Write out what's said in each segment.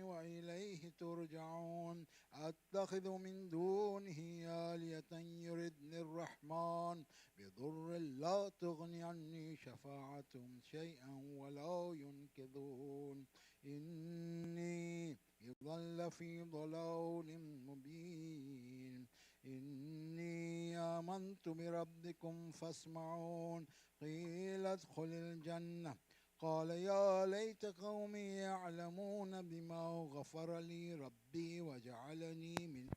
وإليه ترجعون أتخذ من دونه آلية يردني الرحمن بضر لا تغني عني شفاعتهم شيئا ولا ينقذون إني إذا لفي ضلال مبين إني آمنت بربكم فاسمعون قيل ادخل الجنة قال يا ليت قومي يعلمون بما غفر لي ربي وجعلني من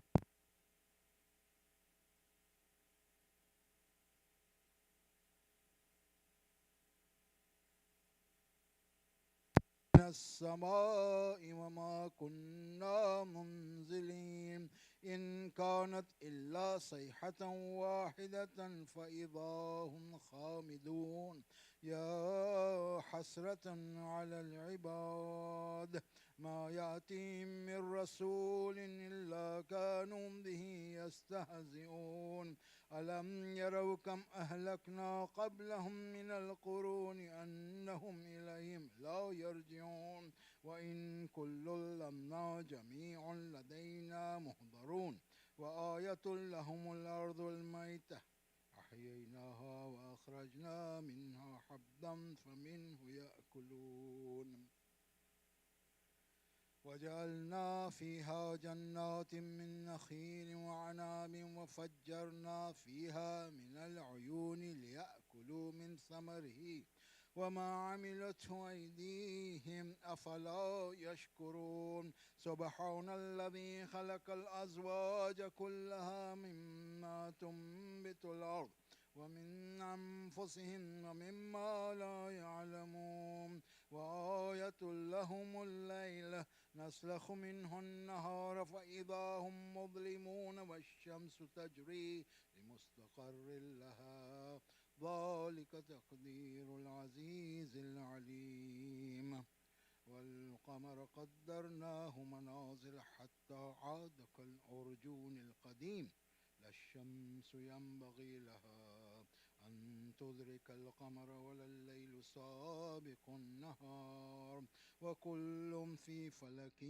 السماء وما كنا منزلين إن كانت إلا صيحة واحدة فإذا هم خامدون يا حسرة على العباد ما يأتيهم من رسول إلا كانوا به يستهزئون ألم يروا كم أهلكنا قبلهم من القرون أنهم إليهم لا يرجعون وإن كل لما جميع لدينا محضرون وآية لهم الأرض الميتة أحييناها وأخرجنا منها حبا فمنه يأكلون وجعلنا فيها جنات من نخيل وعناب وفجرنا فيها من العيون ليأكلوا من ثمره وما عملته أيديهم أفلا يشكرون سبحان الذي خلق الأزواج كلها مما تنبت الأرض ومن أنفسهم ومما لا يعلمون وآية لهم الليل نسلخ منه النهار فإذا هم مظلمون والشمس تجري لمستقر لها ذلك تقدير العزيز العليم والقمر قدرناه منازل حتى عاد كالأرجون القديم لا الشمس ينبغي لها أن تدرك القمر ولا الليل سابق النهار وكل في فلك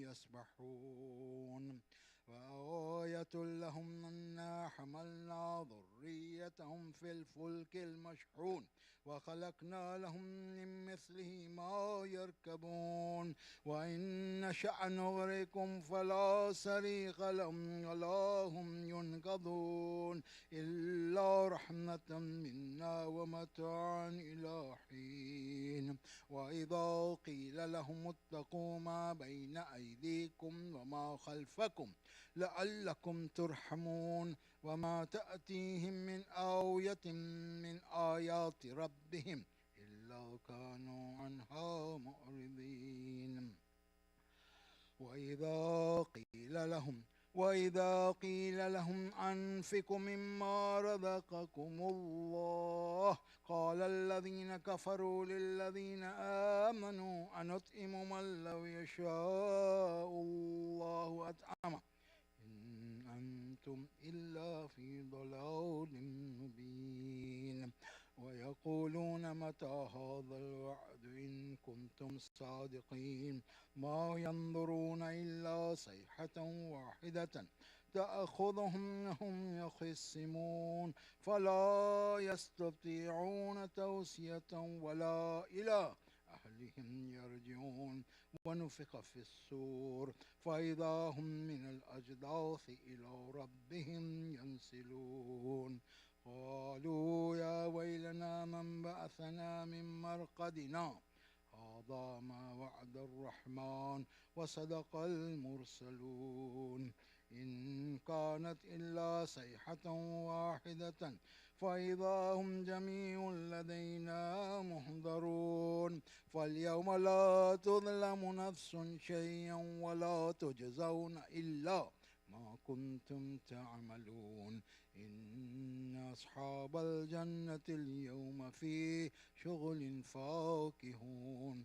يسبحون وآية لهم أنا حملنا ذريتهم في الفلك المشحون وخلقنا لهم من مثله ما يركبون وإن نشأ نغرقهم فلا صريخ لهم ولا هم ينقذون إلا رحمة منا ومتاعا إلى حين وإذا قيل لهم اتقوا ما بين أيديكم وما خلفكم لعلكم ترحمون وما تأتيهم من آية من آيات ربهم إلا كانوا عنها معرضين وإذا قيل لهم أنفقوا مما رزقكم الله قال الذين كفروا للذين آمنوا أنطعم من لو يشاء الله أطعمه إن أنتم إلا في ضلال مبين ويقولون متى هذا الوعد إن كنتم صادقين ما ينظرون إلا صيحة واحدة تأخذهم وهم يخصمون فلا يستطيعون توصية ولا إلى أهلهم يرجعون ونفخ في الصور فإذا هم من الأجداث إلى ربهم ينسلون قالوا يا ويلنا من بعثنا من مرقدنا هذا ما وعد الرحمن وصدق المرسلون إن كانت إلا صيحة واحدة فإذا هم جميع لدينا محضرون فاليوم لا تظلم نفس شيئا ولا تجزون إلا ما كنتم تعملون إن أصحاب الجنة اليوم في شغل فاكهون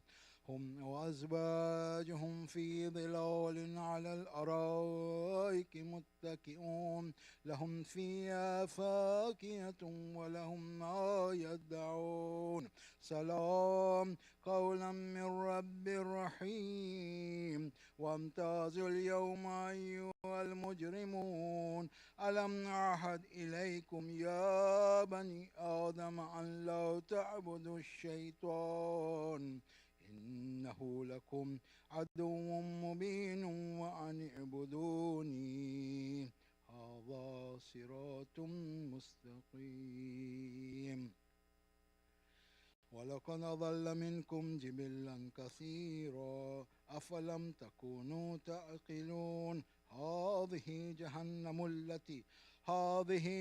هم وأزواجهم في ظلال على الأرائك الأرائك متكئون لهم فيها فاكهة ولهم ما يدعون سلام قولا من رب رحيم وامتازوا اليوم أيها المجرمون ألم أعهد إليكم يا بني آدم أن لا تعبدوا الشيطان إنه لكم عدو مبين وأن اعبدوني هذا صراط مستقيم ولقد ضل منكم جبلا كثيرا أفلم تكونوا تعقلون هذه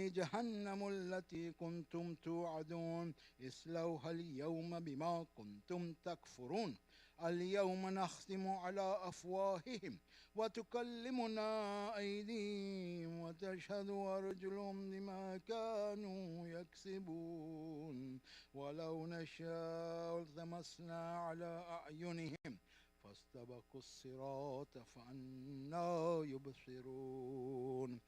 جهنم التي كنتم توعدون اصلوها اليوم بما كنتم تكفرون اليوم نختم على أفواههم وتكلمنا أيديهم وتشهد أرجلهم بما كانوا يكسبون ولو نشاء لطمسنا على أعينهم فاستبقوا الصراط فأنى يبصرون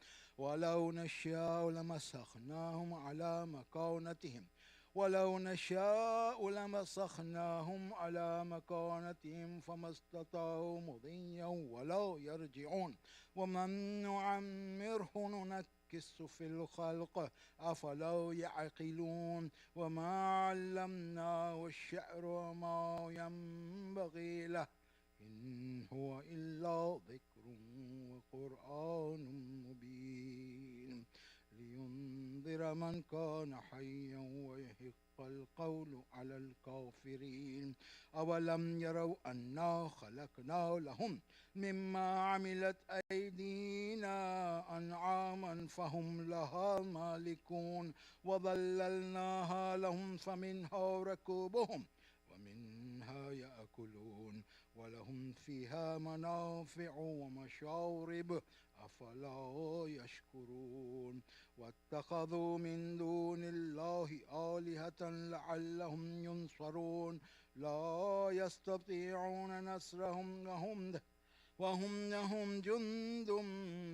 ولو نشاء لمسخناهم على مكانتهم فما استطاعوا مضيا ولا يرجعون ومن نعمره ننكس في الخلق أفلا يعقلون وما علمناه الشعر وما ينبغي له إن هو إلا ذكر وقرآن مبين لينذر من كان حيا ويحق القول على الكافرين أولم يروا أنا خلقنا لهم مما عملت أيدينا أنعاما فهم لها مالكون وظللناها لهم فمنها ركوبهم ومنها يأكلون ولهم فيها منافع ومشارب أفلا يشكرون واتخذوا من دون الله آلهة لعلهم ينصرون لا يستطيعون نصرهم وهم لهم جند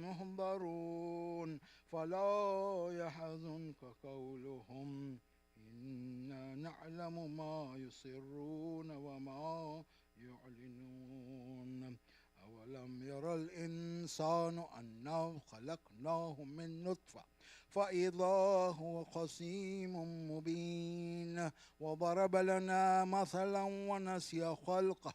مهضرون فلا يحزنك قولهم إنا نعلم ما يسرون وما يعلنون أولم ير الإنسان أنا خلقناه من نطفة فإذا هو خصيم مبين وضرب لنا مثلا ونسي خلقه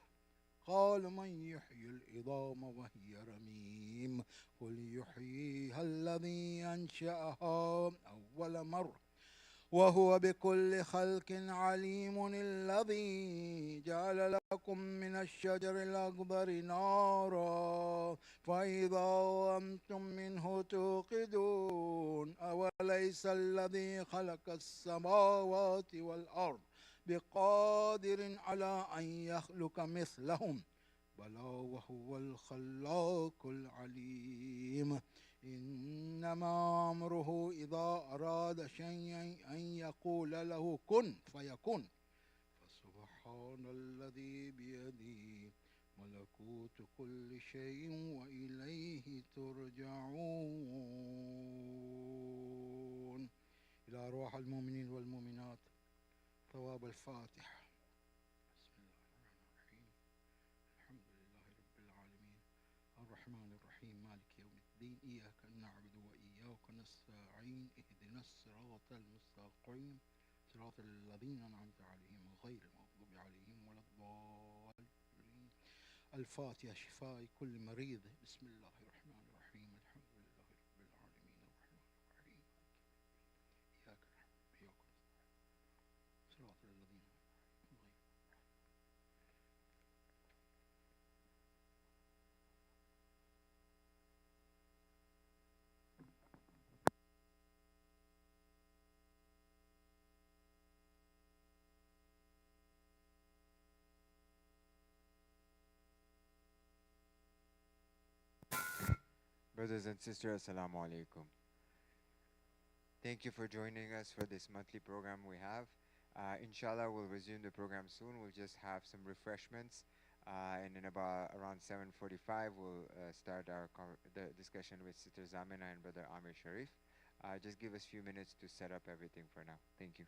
قال من يحيي العظام وهي رميم قل يحييها الذي أنشأها أول مرة وهو بكل خلق عليم الذي جعل لكم من الشجر الأخضر نارا فإذا أنتم منه توقدون أوليس الذي خلق السماوات والأرض بقادر على أن يخلق مثلهم بلى وهو الخلاق العليم إنما أمره إذا أراد شيئا أن يقول له كن فيكون فسبحان الذي بيده ملكوت كل شيء وإليه ترجعون إلى أرواح المؤمنين والمؤمنات ثواب الفاتحة بسم الله الرحمن الرحيم الحمد لله رب العالمين الرحمن الرحيم مالك يوم الدين إياك نعبد وإياك نستعين اهدنا الصراط المستقيم صراط الذين أنعمت عليهم غير المغضوب عليهم ولا الضالين الفاتحة شفاء كل مريض بسم الله الرحمن الرحيم الحمد لله رب العالمين الرحمن الرحيم إياك نعبد وإياك نستعين صراط الذين Brothers and sisters, Assalamu alaikum. Thank you for joining us for this monthly program we have. Inshallah, we'll resume the program soon. We'll just have some refreshments And in about around 7:45, we'll start the discussion with Sister Zamina and Brother Amir Sharif. Just give us a few minutes to set up everything for now. Thank you.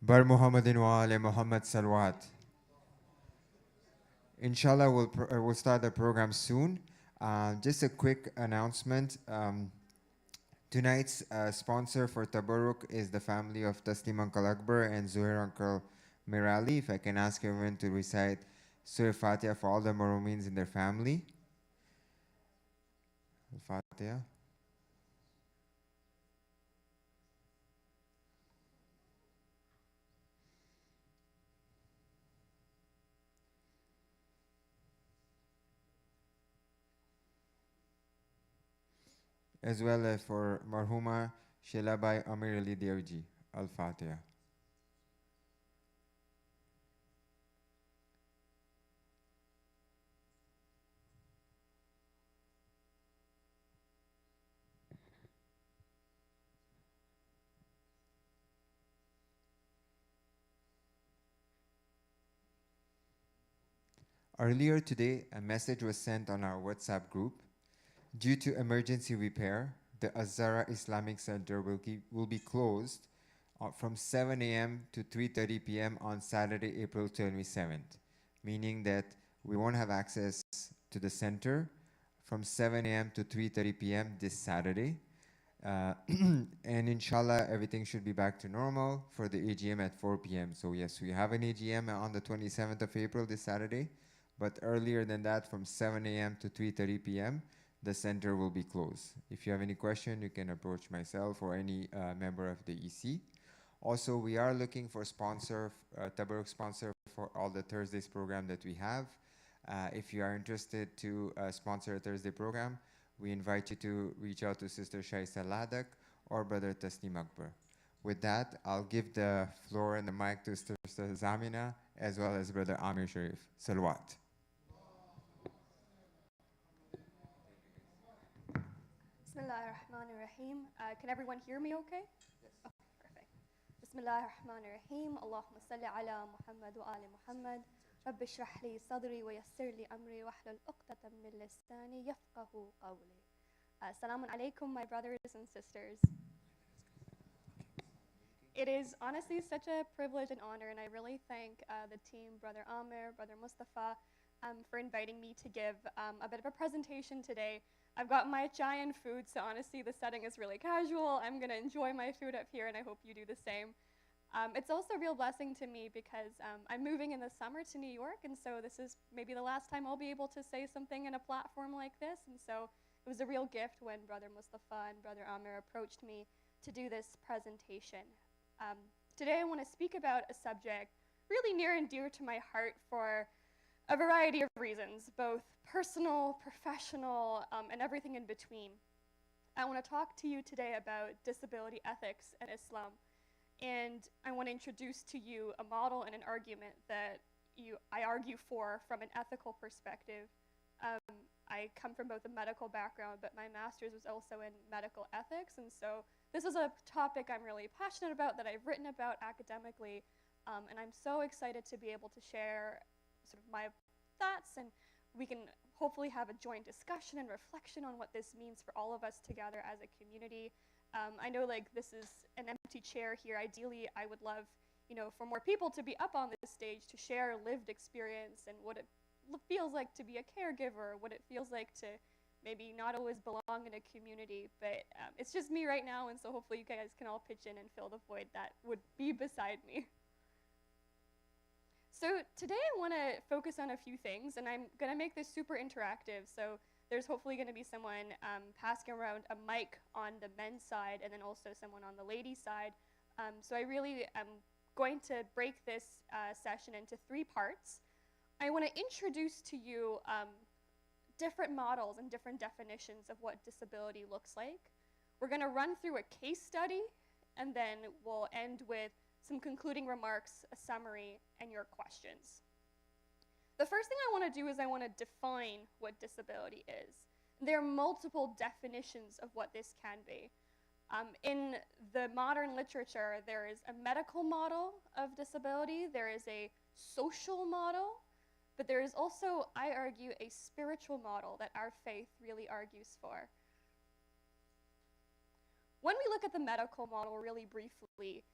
Bar Muhammadin wa ali Muhammad Salawat. Inshallah, we'll start the program soon. Just a quick announcement. Tonight's sponsor for Tabarruk is the family of Taslim Uncle Akbar and Zuhair Uncle Mirali. If I can ask everyone to recite Surah Fatiha for all the Marumins in their family. Fatiha. As well as for Marhuma Shelabai Amir Ali Devji. Al-Fatiha. Earlier today, a message was sent on our WhatsApp group. Due to emergency repair, the Az-Zahraa Islamic Center will be closed from 7 a.m. to 3:30 p.m. on Saturday, April 27th, meaning that we won't have access to the center from 7 a.m. to 3:30 p.m. this Saturday. And inshallah, everything should be back to normal for the AGM at 4 p.m. So yes, we have an AGM on the 27th of April this Saturday, but earlier than that, from 7 a.m. to 3:30 p.m., the center will be closed. If you have any question, you can approach myself or any member of the EC. Also, we are looking for Tabarruk sponsor for all the Thursdays program that we have. If you are interested to sponsor a Thursday program, we invite you to reach out to Sister Shaisa Ladak or Brother Taslim Akbar. With that, I'll give the floor and the mic to Sister Zamina as well as Brother Amir Sharif. Salawat. Bismillahirrahmanirrahim. Can everyone hear me okay? Yes. Okay, perfect. Bismillahirrahmanirrahim. Allahumma salli ala Muhammad wa ali Muhammad. Rabbi shrah li sadri wa yassir li amri wa hlul uqdatan min lisani yafqahu qawli. Assalamu alaikum, my brothers and sisters. It is honestly such a privilege and honor, and I really thank the team, Brother Amir, Brother Mustafa, for inviting me to give a bit of a presentation today. I've got my chai and food, so honestly the setting is really casual. I'm going to enjoy my food up here, and I hope you do the same. It's also a real blessing to me because I'm moving in the summer to New York, and so this is maybe the last time I'll be able to say something in a platform like this, and so it was a real gift when Brother Mustafa and Brother Amir approached me to do this presentation. Today I want to speak about a subject really near and dear to my heart for a variety of reasons, both personal, professional, and everything in between. I want to talk to you today about disability ethics and Islam, and I want to introduce to you a model and an argument that I argue for from an ethical perspective. I come from both a medical background, but my master's was also in medical ethics, and so this is a topic I'm really passionate about, that I've written about academically, and I'm so excited to be able to share sort of my thoughts, and we can hopefully have a joint discussion and reflection on what this means for all of us together as a community. I know this is an empty chair here. Ideally, I would love, for more people to be up on this stage to share lived experience and what it feels like to be a caregiver, what it feels like to maybe not always belong in a community, but it's just me right now, and so hopefully you guys can all pitch in and fill the void that would be beside me. So today I want to focus on a few things, and I'm going to make this super interactive. So there's hopefully going to be someone passing around a mic on the men's side and then also someone on the ladies' side. So I really am going to break this session into 3 parts. I want to introduce to you different models and different definitions of what disability looks like. We're going to run through a case study, and then we'll end with some concluding remarks, a summary, and your questions. The first thing I want to do is I want to define what disability is. There are multiple definitions of what this can be. In the modern literature, there is a medical model of disability, there is a social model, but there is also, I argue, a spiritual model that our faith really argues for. When we look at the medical model really briefly,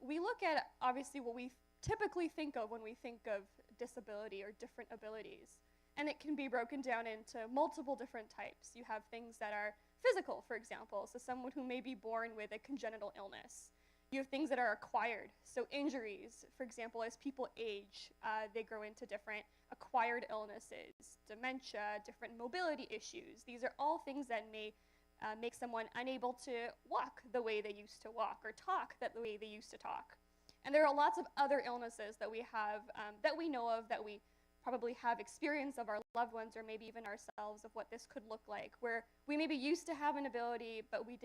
We look at obviously what we typically think of when we think of disability or different abilities. And it can be broken down into multiple different types. You have things that are physical, for example, so someone who may be born with a congenital illness. You have things that are acquired, so injuries. For example, as people age, they grow into different acquired illnesses, dementia, different mobility issues. These are all things that may make someone unable to walk the way they used to walk or talk the way they used to talk. And there are lots of other illnesses that we have, that we know of, that we probably have experience of our loved ones or maybe even ourselves of what this could look like, where we maybe used to have an ability, but we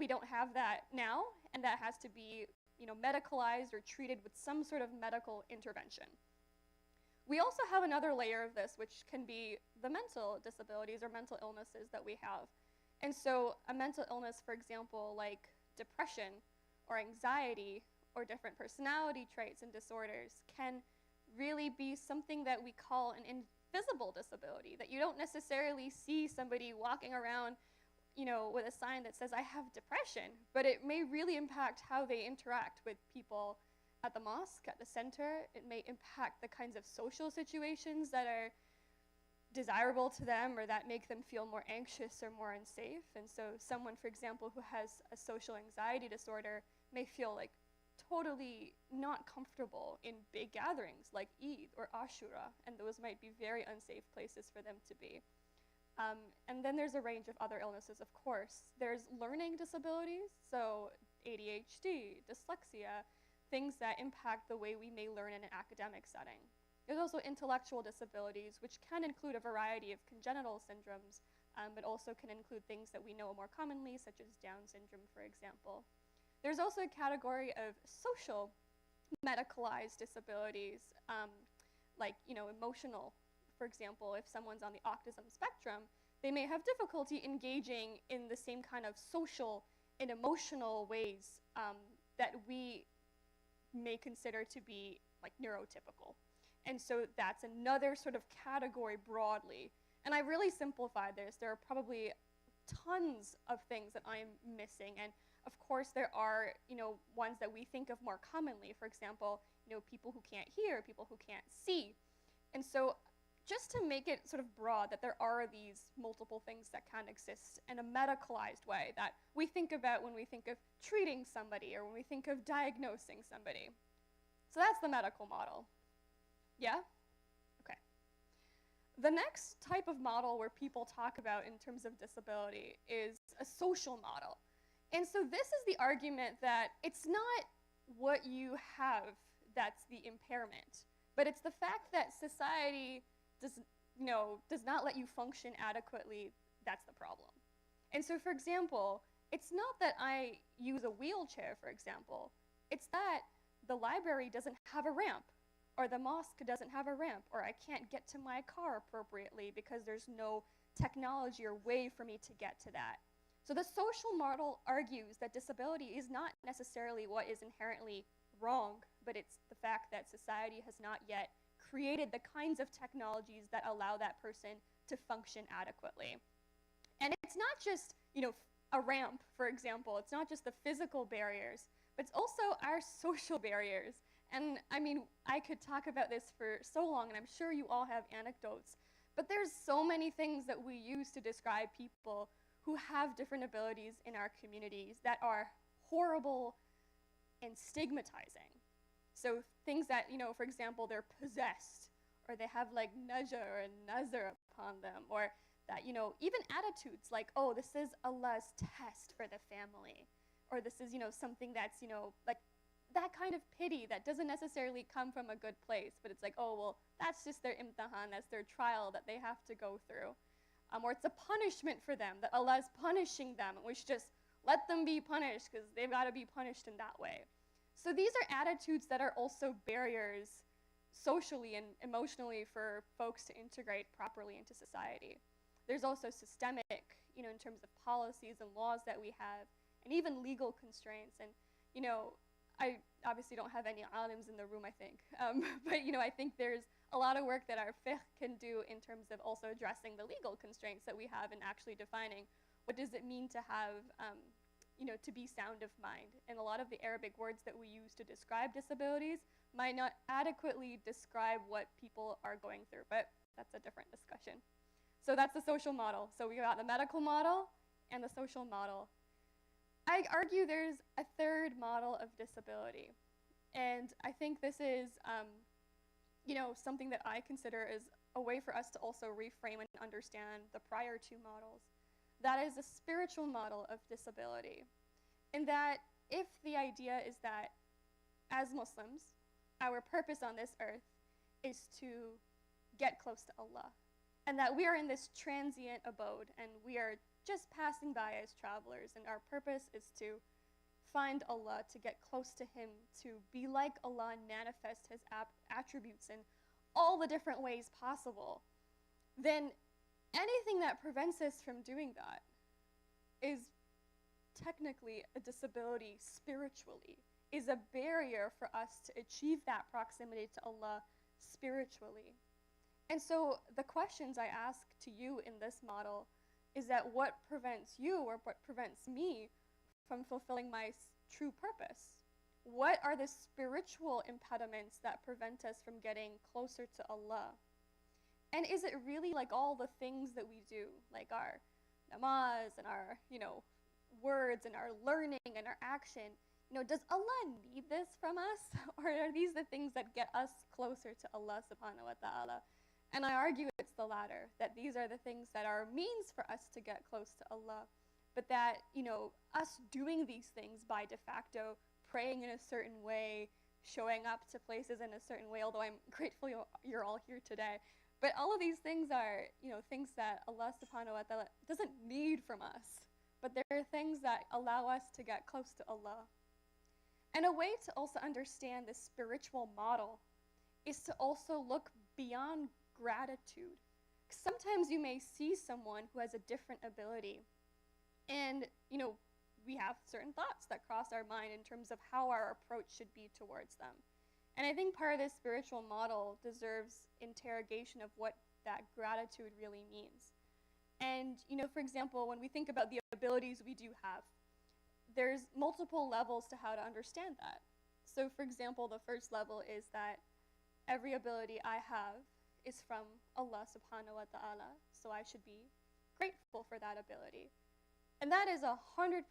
don't have that now, and that has to be, medicalized or treated with some sort of medical intervention. We also have another layer of this, which can be the mental disabilities or mental illnesses that we have. And so a mental illness, for example, like depression or anxiety or different personality traits and disorders can really be something that we call an invisible disability, that you don't necessarily see somebody walking around, with a sign that says, I have depression, but it may really impact how they interact with people at the mosque, at the center. It may impact the kinds of social situations that are desirable to them or that make them feel more anxious or more unsafe. And so someone, for example, who has a social anxiety disorder may feel like totally not comfortable in big gatherings like Eid or Ashura, and those might be very unsafe places for them to be. And then there's a range of other illnesses, of course. There's learning disabilities, so ADHD, dyslexia, things that impact the way we may learn in an academic setting. There's also intellectual disabilities, which can include a variety of congenital syndromes, but also can include things that we know more commonly, such as Down syndrome, for example. There's also a category of social medicalized disabilities, like emotional. For example, if someone's on the autism spectrum, they may have difficulty engaging in the same kind of social and emotional ways that we may consider to be like neurotypical. And so that's another sort of category broadly. And I really simplified this. There are probably tons of things that I'm missing. And of course, there are, ones that we think of more commonly. For example, people who can't hear, people who can't see. And so just to make it sort of broad, that there are these multiple things that can exist in a medicalized way that we think about when we think of treating somebody or when we think of diagnosing somebody. So that's the medical model. Yeah? Okay. The next type of model where people talk about in terms of disability is a social model. And so this is the argument that it's not what you have that's the impairment, but it's the fact that society does not let you function adequately that's the problem. And so, for example, it's not that I use a wheelchair, for example. It's that the library doesn't have a ramp, or the mosque doesn't have a ramp, or I can't get to my car appropriately because there's no technology or way for me to get to that. So the social model argues that disability is not necessarily what is inherently wrong, but it's the fact that society has not yet created the kinds of technologies that allow that person to function adequately. And it's not just, a ramp, for example. It's not just the physical barriers, but it's also our social barriers. And I mean, I could talk about this for so long, and I'm sure you all have anecdotes, but there's so many things that we use to describe people who have different abilities in our communities that are horrible and stigmatizing. So things that, for example, they're possessed, or they have like naja or nazar upon them, or that, even attitudes like, oh, this is Allah's test for the family, or this is, something that's, like that kind of pity that doesn't necessarily come from a good place, but it's like, oh, well, that's just their imtihan, that's their trial that they have to go through. Or it's a punishment for them, that Allah is punishing them, and we should just let them be punished because they've got to be punished in that way. So these are attitudes that are also barriers socially and emotionally for folks to integrate properly into society. There's also systemic, in terms of policies and laws that we have, and even legal constraints. And, I obviously don't have any alims in the room, I think. But, I think there's a lot of work that our fiqh can do in terms of also addressing the legal constraints that we have and actually defining what does it mean to have, to be sound of mind. And a lot of the Arabic words that we use to describe disabilities might not adequately describe what people are going through, but that's a different discussion. So that's the social model. So we got the medical model and the social model. I argue there's a third model of disability. And I think this is, something that I consider is a way for us to also reframe and understand the prior two models. That is a spiritual model of disability. In that, if the idea is that as Muslims, our purpose on this earth is to get close to Allah, and that we are in this transient abode, and we are just passing by as travelers, and our purpose is to find Allah, to get close to Him, to be like Allah and manifest His attributes in all the different ways possible, then anything that prevents us from doing that is technically a disability spiritually, is a barrier for us to achieve that proximity to Allah spiritually. And so the questions I ask to you in this model is that what prevents you or what prevents me from fulfilling my true purpose? What are the spiritual impediments that prevent us from getting closer to Allah? And is it really like all the things that we do, like our namaz and our, words and our learning and our action? Does Allah need this from us? Or are these the things that get us closer to Allah subhanahu wa ta'ala? And I argue it's the latter, that these are the things that are means for us to get close to Allah. But that, us doing these things by de facto, praying in a certain way, showing up to places in a certain way, although I'm grateful you're all here today. But all of these things are, things that Allah subhanahu wa ta'ala doesn't need from us. But they're things that allow us to get close to Allah. And a way to also understand the spiritual model is to also look beyond gratitude. Sometimes you may see someone who has a different ability, and we have certain thoughts that cross our mind in terms of how our approach should be towards them. And I think part of this spiritual model deserves interrogation of what that gratitude really means. And for example, when we think about the abilities we do have, there's multiple levels to how to understand that. So for example, the first level is that every ability I have is from Allah subhanahu wa ta'ala, so I should be grateful for that ability. And that is 100%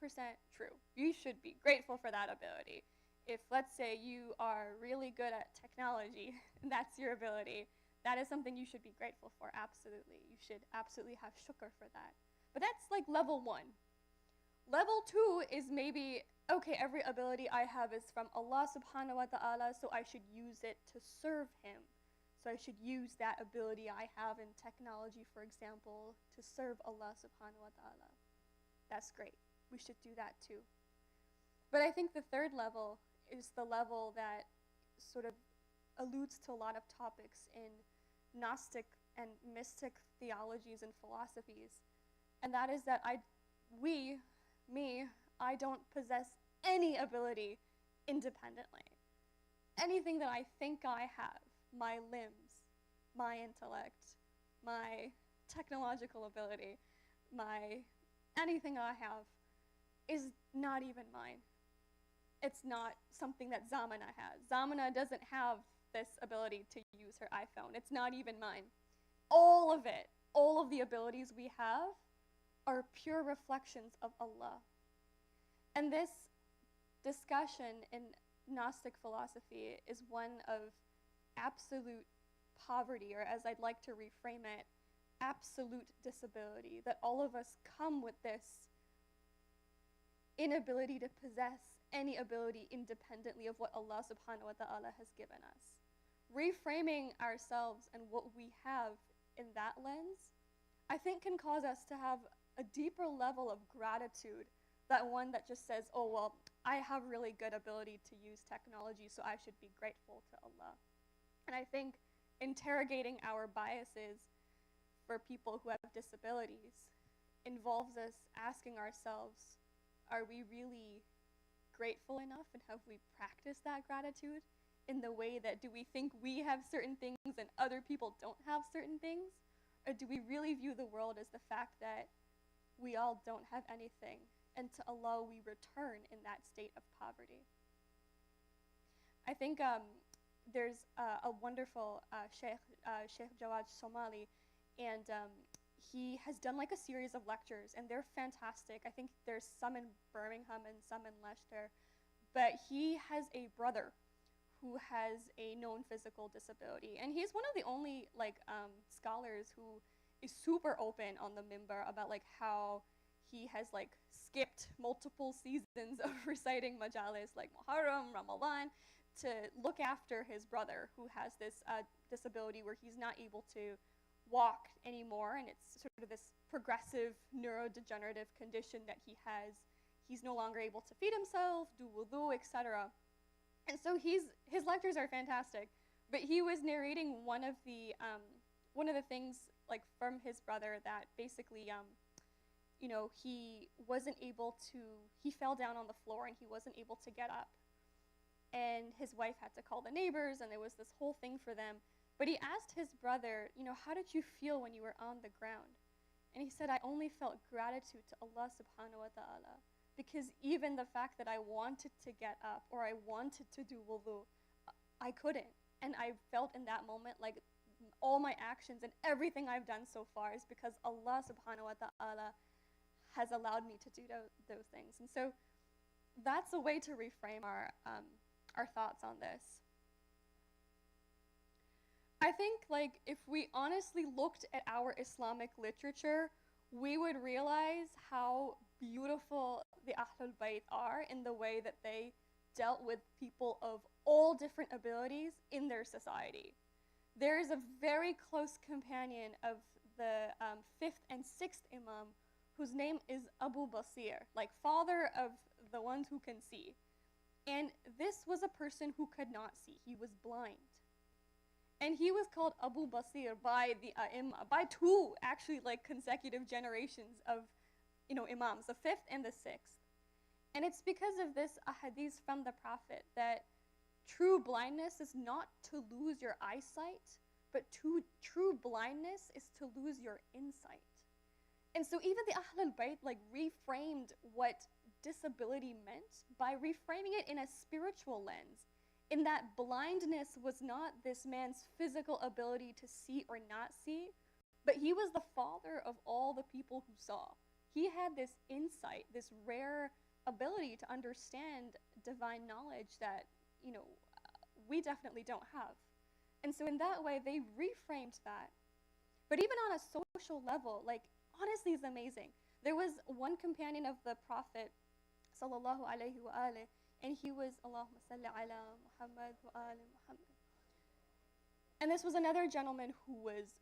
true. You should be grateful for that ability. If, let's say, you are really good at technology, and that's your ability, that is something you should be grateful for, absolutely. You should absolutely have shukr for that. But that's like level 1. Level 2 is maybe, okay, every ability I have is from Allah subhanahu wa ta'ala, so I should use it to serve Him. So I should use that ability I have in technology, for example, to serve Allah subhanahu wa ta'ala. That's great. We should do that too. But I think the third level is the level that sort of alludes to a lot of topics in Gnostic and mystic theologies and philosophies. And that is that I don't possess any ability independently. Anything that I think I have, my limbs, my intellect, my technological ability, anything I have is not even mine. It's not something that Zamina has. Zamina doesn't have this ability to use her iPhone. It's not even mine. All of it, all of the abilities we have are pure reflections of Allah. And this discussion in Gnostic philosophy is one of absolute poverty, or as I'd like to reframe it, absolute disability, that all of us come with this inability to possess any ability independently of what Allah subhanahu wa ta'ala has given us. Reframing ourselves and what we have in that lens, I think can cause us to have a deeper level of gratitude, that one that just says, oh, well, I have really good ability to use technology, so I should be grateful to Allah. And I think interrogating our biases for people who have disabilities involves us asking ourselves, are we really grateful enough, and have we practiced that gratitude in the way that, do we think we have certain things and other people don't have certain things? Or do we really view the world as the fact that we all don't have anything and to Allah we return in that state of poverty. I think there's a wonderful Sheikh Jawad Somali, and he has done like a series of lectures, and they're fantastic. I think there's some in Birmingham and some in Leicester, but he has a brother who has a known physical disability, and he's one of the only scholars who is super open on the mimbar about like how he has like skipped multiple seasons of reciting majalis like Muharram, Ramadan, to look after his brother who has this disability where he's not able to walk anymore, and it's sort of this progressive neurodegenerative condition that he has. He's no longer able to feed himself, do wudu, etc. And so his lectures are fantastic, but he was narrating one of the things like from his brother that basically he fell down on the floor and he wasn't able to get up. And his wife had to call the neighbors, and there was this whole thing for them. But he asked his brother, how did you feel when you were on the ground? And he said, I only felt gratitude to Allah subhanahu wa ta'ala, because even the fact that I wanted to get up or I wanted to do wudu, I couldn't. And I felt in that moment like all my actions and everything I've done so far is because Allah subhanahu wa ta'ala has allowed me to do those things. And so that's a way to reframe our thoughts on this. I think like if we honestly looked at our Islamic literature, we would realize how beautiful the Ahlul Bayt are in the way that they dealt with people of all different abilities in their society. There is a very close companion of the 5th and 6th Imam whose name is Abu Basir, like father of the ones who can see. And this was a person who could not see. He was blind. And he was called Abu Basir by the by two actually like consecutive generations of imams, the 5th and the 6th. And it's because of this hadith from the Prophet that true blindness is not to lose your eyesight, but true blindness is to lose your insight. And so even the Ahlul Bayt like reframed what disability meant by reframing it in a spiritual lens, in that blindness was not this man's physical ability to see or not see, but he was the father of all the people who saw. He had this insight, this rare ability to understand divine knowledge that we definitely don't have. And so in that way they reframed that. But even on a social level, like honestly it's amazing. There was one companion of the Prophet sallallahu alaihi wa alihi, and he was Allahumma salli ala Muhammad wa ali Muhammad. And this was another gentleman who was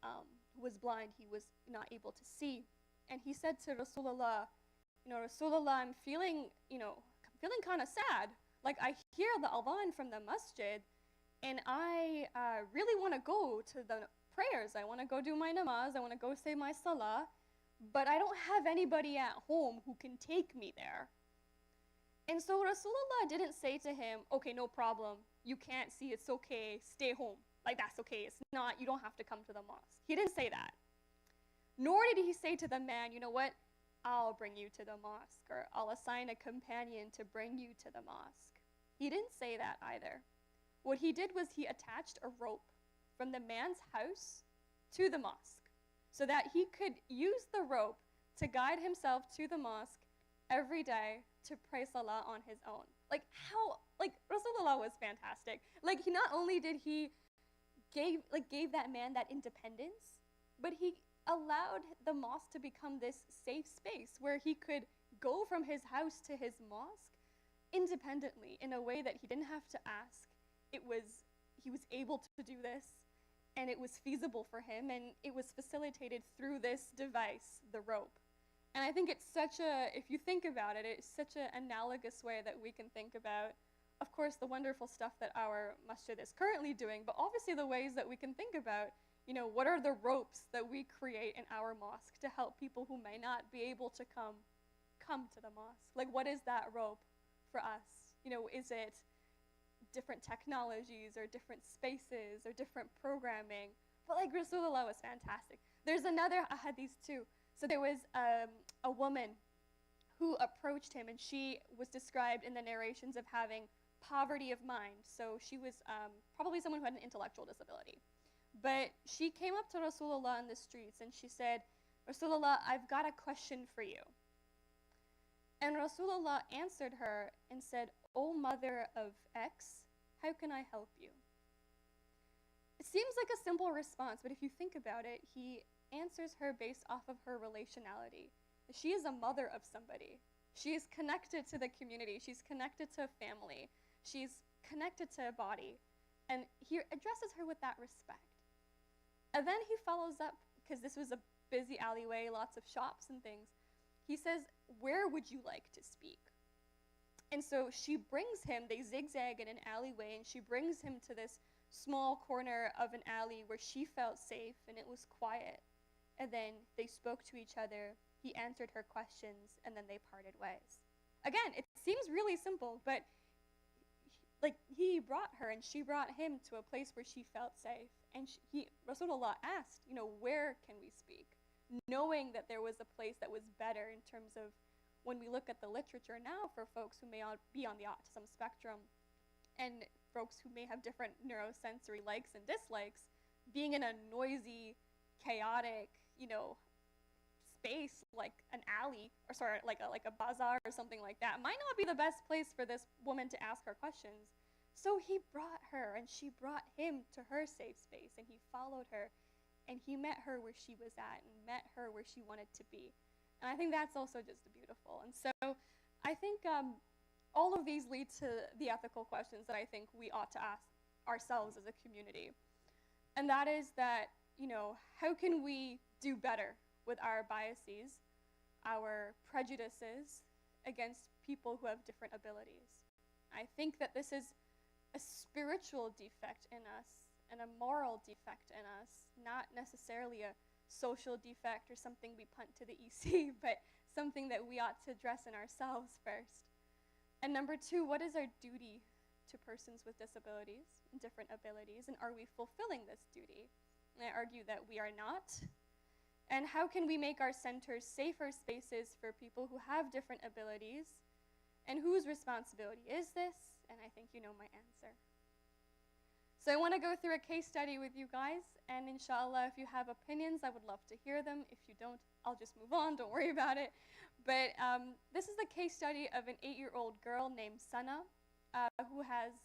blind. He was not able to see. And he said to Rasulullah, Rasulullah, I'm feeling kind of sad. Like I hear the adhan from the masjid, and I really want to go to the prayers. I want to go do my namaz. I want to go say my salah, but I don't have anybody at home who can take me there. And so Rasulullah didn't say to him, okay, no problem, you can't see, it's okay, stay home. Like that's okay, it's not, you don't have to come to the mosque. He didn't say that. Nor did he say to the man, you know what, I'll bring you to the mosque, or I'll assign a companion to bring you to the mosque. He didn't say that either. What he did was he attached a rope from the man's house to the mosque so that he could use the rope to guide himself to the mosque every day to pray salah on his own. Like Rasulullah was fantastic. Like he not only did he gave that man that independence, but he allowed the mosque to become this safe space where he could go from his house to his mosque independently in a way that he didn't have to ask. He was able to do this, and it was feasible for him, and it was facilitated through this device, the rope. And I think it's if you think about it, it's such an analogous way that we can think about, of course, the wonderful stuff that our masjid is currently doing, but obviously the ways that we can think about, what are the ropes that we create in our mosque to help people who may not be able to come to the mosque? Like, what is that rope for us? Is it different technologies or different spaces or different programming? But like Rasulullah was fantastic. There's another hadith too. So there was a woman who approached him, and she was described in the narrations of having poverty of mind. So she was probably someone who had an intellectual disability. But she came up to Rasulullah in the streets and she said, Rasulullah, I've got a question for you. And Rasulullah answered her and said, O mother of X, how can I help you? It seems like a simple response, but if you think about it, he answers her based off of her relationality. She is a mother of somebody. She is connected to the community. She's connected to a family. She's connected to a body. And he addresses her with that respect. And then he follows up, because this was a busy alleyway, lots of shops and things. He says, where would you like to speak? And so she brings him, they zigzag in an alleyway, and she brings him to this small corner of an alley where she felt safe and it was quiet. And then they spoke to each other. He answered her questions, and then they parted ways. Again, it seems really simple, but he brought her and she brought him to a place where she felt safe. And Rasulullah asked, where can we speak? Knowing that there was a place that was better in terms of when we look at the literature now for folks who may be on the autism spectrum and folks who may have different neurosensory likes and dislikes, being in a noisy, chaotic, space like an alley, like a bazaar or something like that, might not be the best place for this woman to ask her questions. So he brought her and she brought him to her safe space, and he followed her and he met her where she was at and met her where she wanted to be. And I think that's also just beautiful. And so I think all of these lead to the ethical questions that I think we ought to ask ourselves as a community. And that is that, how can we do better with our biases, our prejudices against people who have different abilities? I think that this is a spiritual defect in us and a moral defect in us, not necessarily a social defect or something we punt to the EC, but something that we ought to address in ourselves first. And number two, what is our duty to persons with disabilities and different abilities, and are we fulfilling this duty? And I argue that we are not. And how can we make our centers safer spaces for people who have different abilities, and whose responsibility is this? And I think you know my answer. So I want to go through a case study with you guys, and inshallah, if you have opinions, I would love to hear them. If you don't, I'll just move on, don't worry about it. But this is the case study of an 8-year-old girl named Sana, who has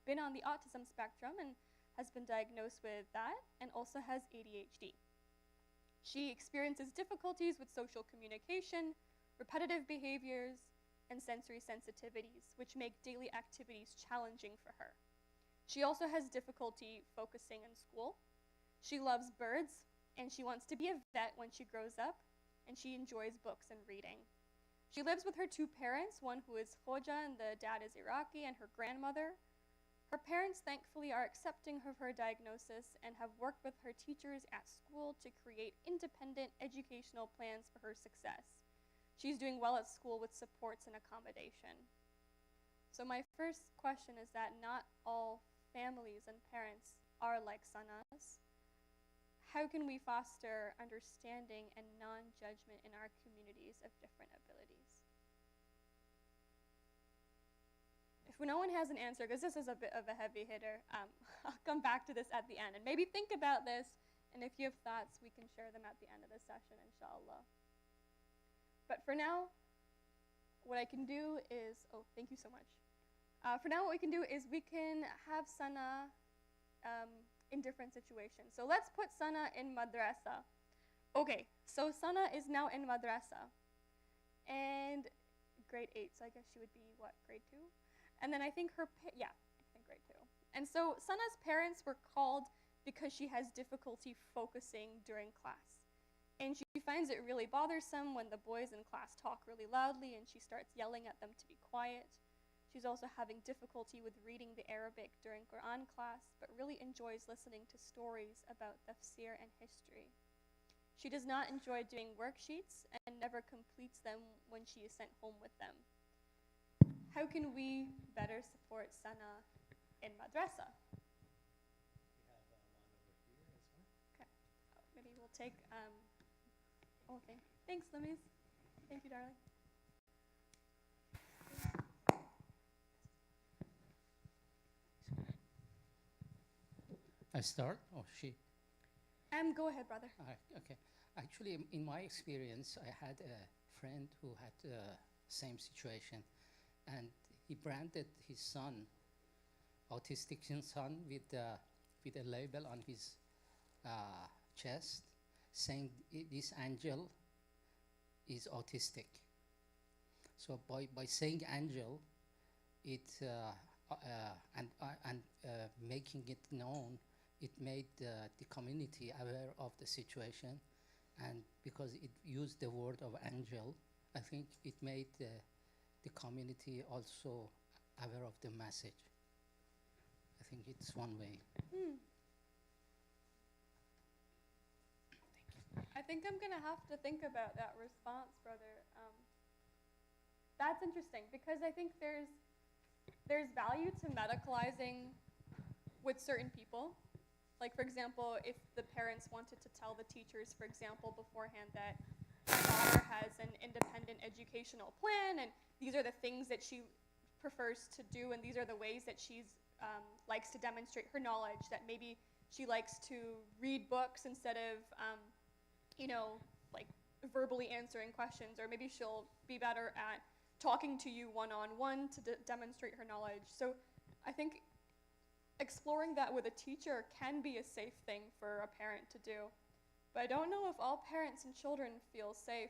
been on the autism spectrum and has been diagnosed with that, and also has ADHD. She experiences difficulties with social communication, repetitive behaviors, and sensory sensitivities, which make daily activities challenging for her. She also has difficulty focusing in school. She loves birds, and she wants to be a vet when she grows up, and she enjoys books and reading. She lives with her 2 parents, one who is Khoja and the dad is Iraqi, and her grandmother. Her parents thankfully are accepting of her diagnosis and have worked with her teachers at school to create independent educational plans for her success. She's doing well at school with supports and accommodation. So my first question is that not all families and parents are like Sana's. How can we foster understanding and non-judgment in our communities of different abilities? If no one has an answer, because this is a bit of a heavy hitter, I'll come back to this at the end. And maybe think about this, and if you have thoughts, we can share them at the end of the session, inshallah. But for now, what I can do is, thank you so much. For now, what we can do is we can have Sana in different situations. So let's put Sana in madrasa. Okay, so Sana is now in madrasa. And grade 8, so I guess she would be, what, grade 2? And then I think grade 2. And so Sana's parents were called because she has difficulty focusing during class. And she finds it really bothersome when the boys in class talk really loudly and she starts yelling at them to be quiet. She's also having difficulty with reading the Arabic during Quran class, but really enjoys listening to stories about tafsir and history. She does not enjoy doing worksheets and never completes them when she is sent home with them. How can we better support Sana in madrasa? We have one over here as well. Okay, maybe we'll take, okay. Thanks, Lamis. Thank you, darling. I start or she? Go ahead, brother. Okay. Actually, in my experience, I had a friend who had the same situation, and he branded his son, autistic son, with a label on his chest, saying this angel is autistic. So by saying angel, it and making it known, it made the community aware of the situation, and because it used the word of angel, I think it made the community also aware of the message. I think it's one way. I think I'm gonna have to think about that response, brother. That's interesting because I think there's value to medicalizing with certain people. Like, for example, if the parents wanted to tell the teachers, for example, beforehand that my daughter has an independent educational plan and these are the things that she prefers to do and these are the ways that she likes to demonstrate her knowledge, that maybe she likes to read books instead of, like verbally answering questions, or maybe she'll be better at talking to you one-on-one to demonstrate her knowledge. So I think exploring that with a teacher can be a safe thing for a parent to do. But I don't know if all parents and children feel safe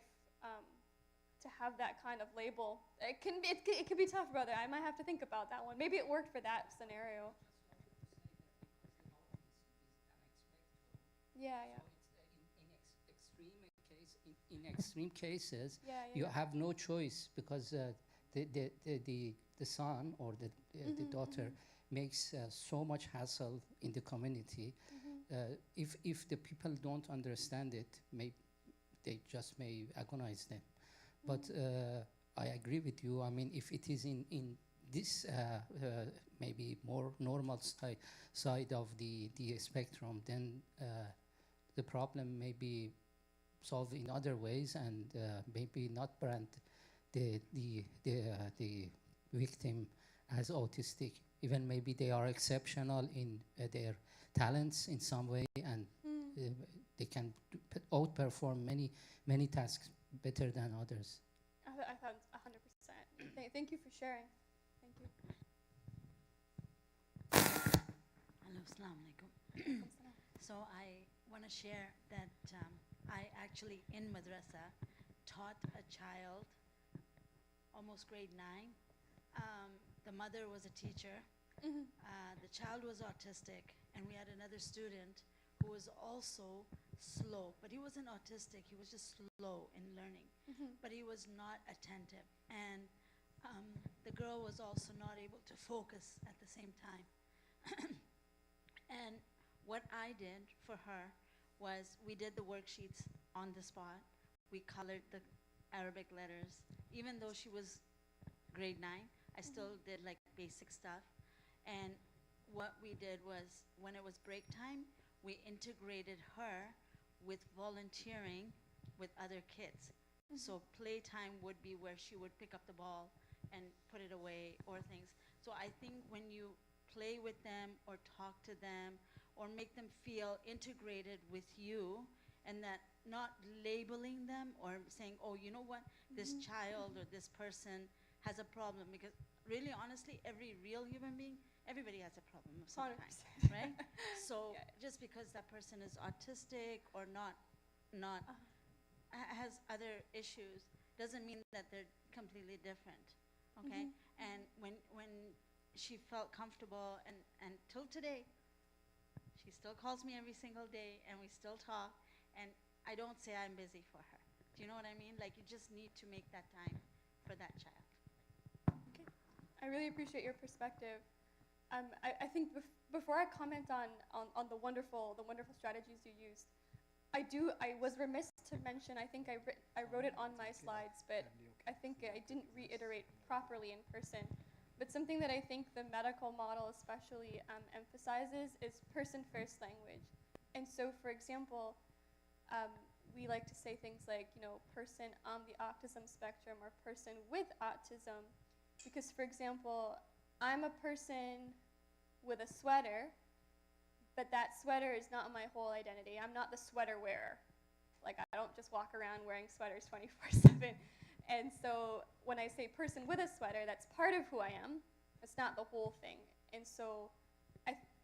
to have that kind of label. It can be tough, brother. I might have to think about that one. Maybe it worked for that scenario. Yeah. In extreme cases, Yeah. you have no choice because the son or the daughter makes so much hassle in the community. If the people don't understand it, they just may agonize them. But I agree with you. I mean, if it is in this maybe more normal side of the spectrum, then the problem may be solved in other ways, and maybe not brand the victim as autistic. Even maybe they are exceptional in their talents in some way, and they can outperform many tasks better than others. I thought 100%. Thank you for sharing. Thank you. Hello, Assalamu alaikum. So I want to share that I actually in madrasa taught a child, almost grade 9. The mother was a teacher. The child was autistic, and we had another student who was also slow, but he wasn't autistic, he was just slow in learning, but he was not attentive, and the girl was also not able to focus at the same time. And what I did for her was we did the worksheets on the spot. We colored the Arabic letters. Even though she was grade 9, I still did like basic stuff. And what we did was, when it was break time, we integrated her with volunteering with other kids. So playtime would be where she would pick up the ball and put it away or things. So I think when you play with them or talk to them or make them feel integrated with you, and that not labeling them or saying, oh, you know what, this child or this person has a problem, because really honestly, every real human being, everybody has a problem of some kind, right? So just because that person is autistic or not has other issues doesn't mean that they're completely different, okay? And when she felt comfortable, and till today, she still calls me every single day and we still talk, and I don't say I'm busy for her. Do you know what I mean? Like, you just need to make that time for that child. Okay. I really appreciate your perspective. I think before I comment on the wonderful strategies you used, I was remiss to mention, I think I wrote it on my slides, but I think I didn't reiterate properly in person. But something that I think the medical model especially emphasizes is person-first language. And so, for example, we like to say things like, person on the autism spectrum or person with autism. Because, for example, I'm a person with a sweater, but that sweater is not my whole identity. I'm not the sweater wearer. Like, I don't just walk around wearing sweaters 24/7. And so when I say person with a sweater, that's part of who I am. It's not the whole thing. And so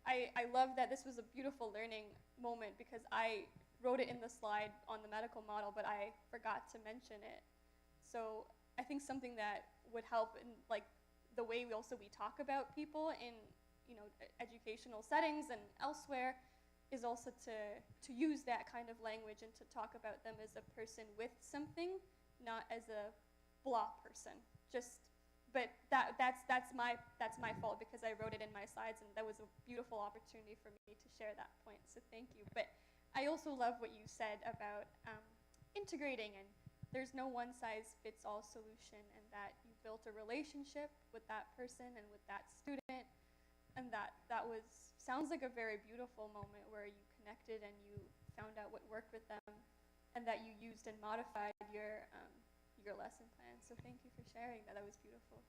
I love that this was a beautiful learning moment, because I wrote it in the slide on the medical model, but I forgot to mention it. So I think something that would help in like the way we talk about people in, you know, educational settings and elsewhere is also to use that kind of language and to talk about them as a person with something, not as a blah person. But that's my fault, because I wrote it in my slides, and that was a beautiful opportunity for me to share that point. So thank you. But I also love what you said about integrating, and there's no one-size-fits-all solution, and that you built a relationship with that person and with that student, and that sounds like a very beautiful moment where you connected and you found out what worked with them, and that you used and modified your lesson plan. So thank you for sharing that. That was beautiful.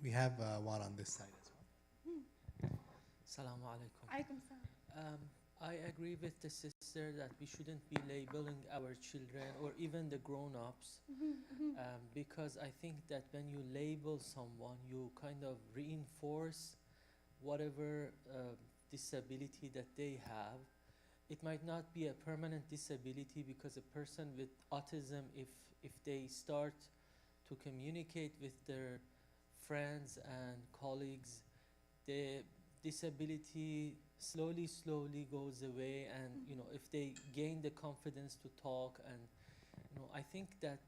We have one on this side as well. Assalamu alaikum. Alaikum salam. I agree with the sister that we shouldn't be labeling our children or even the grown-ups, because I think that when you label someone, you kind of reinforce whatever disability that they have. It might not be a permanent disability, because a person with autism, if they start to communicate with their friends and colleagues, the disability slowly goes away, and you know, if they gain the confidence to talk, and you know, I think that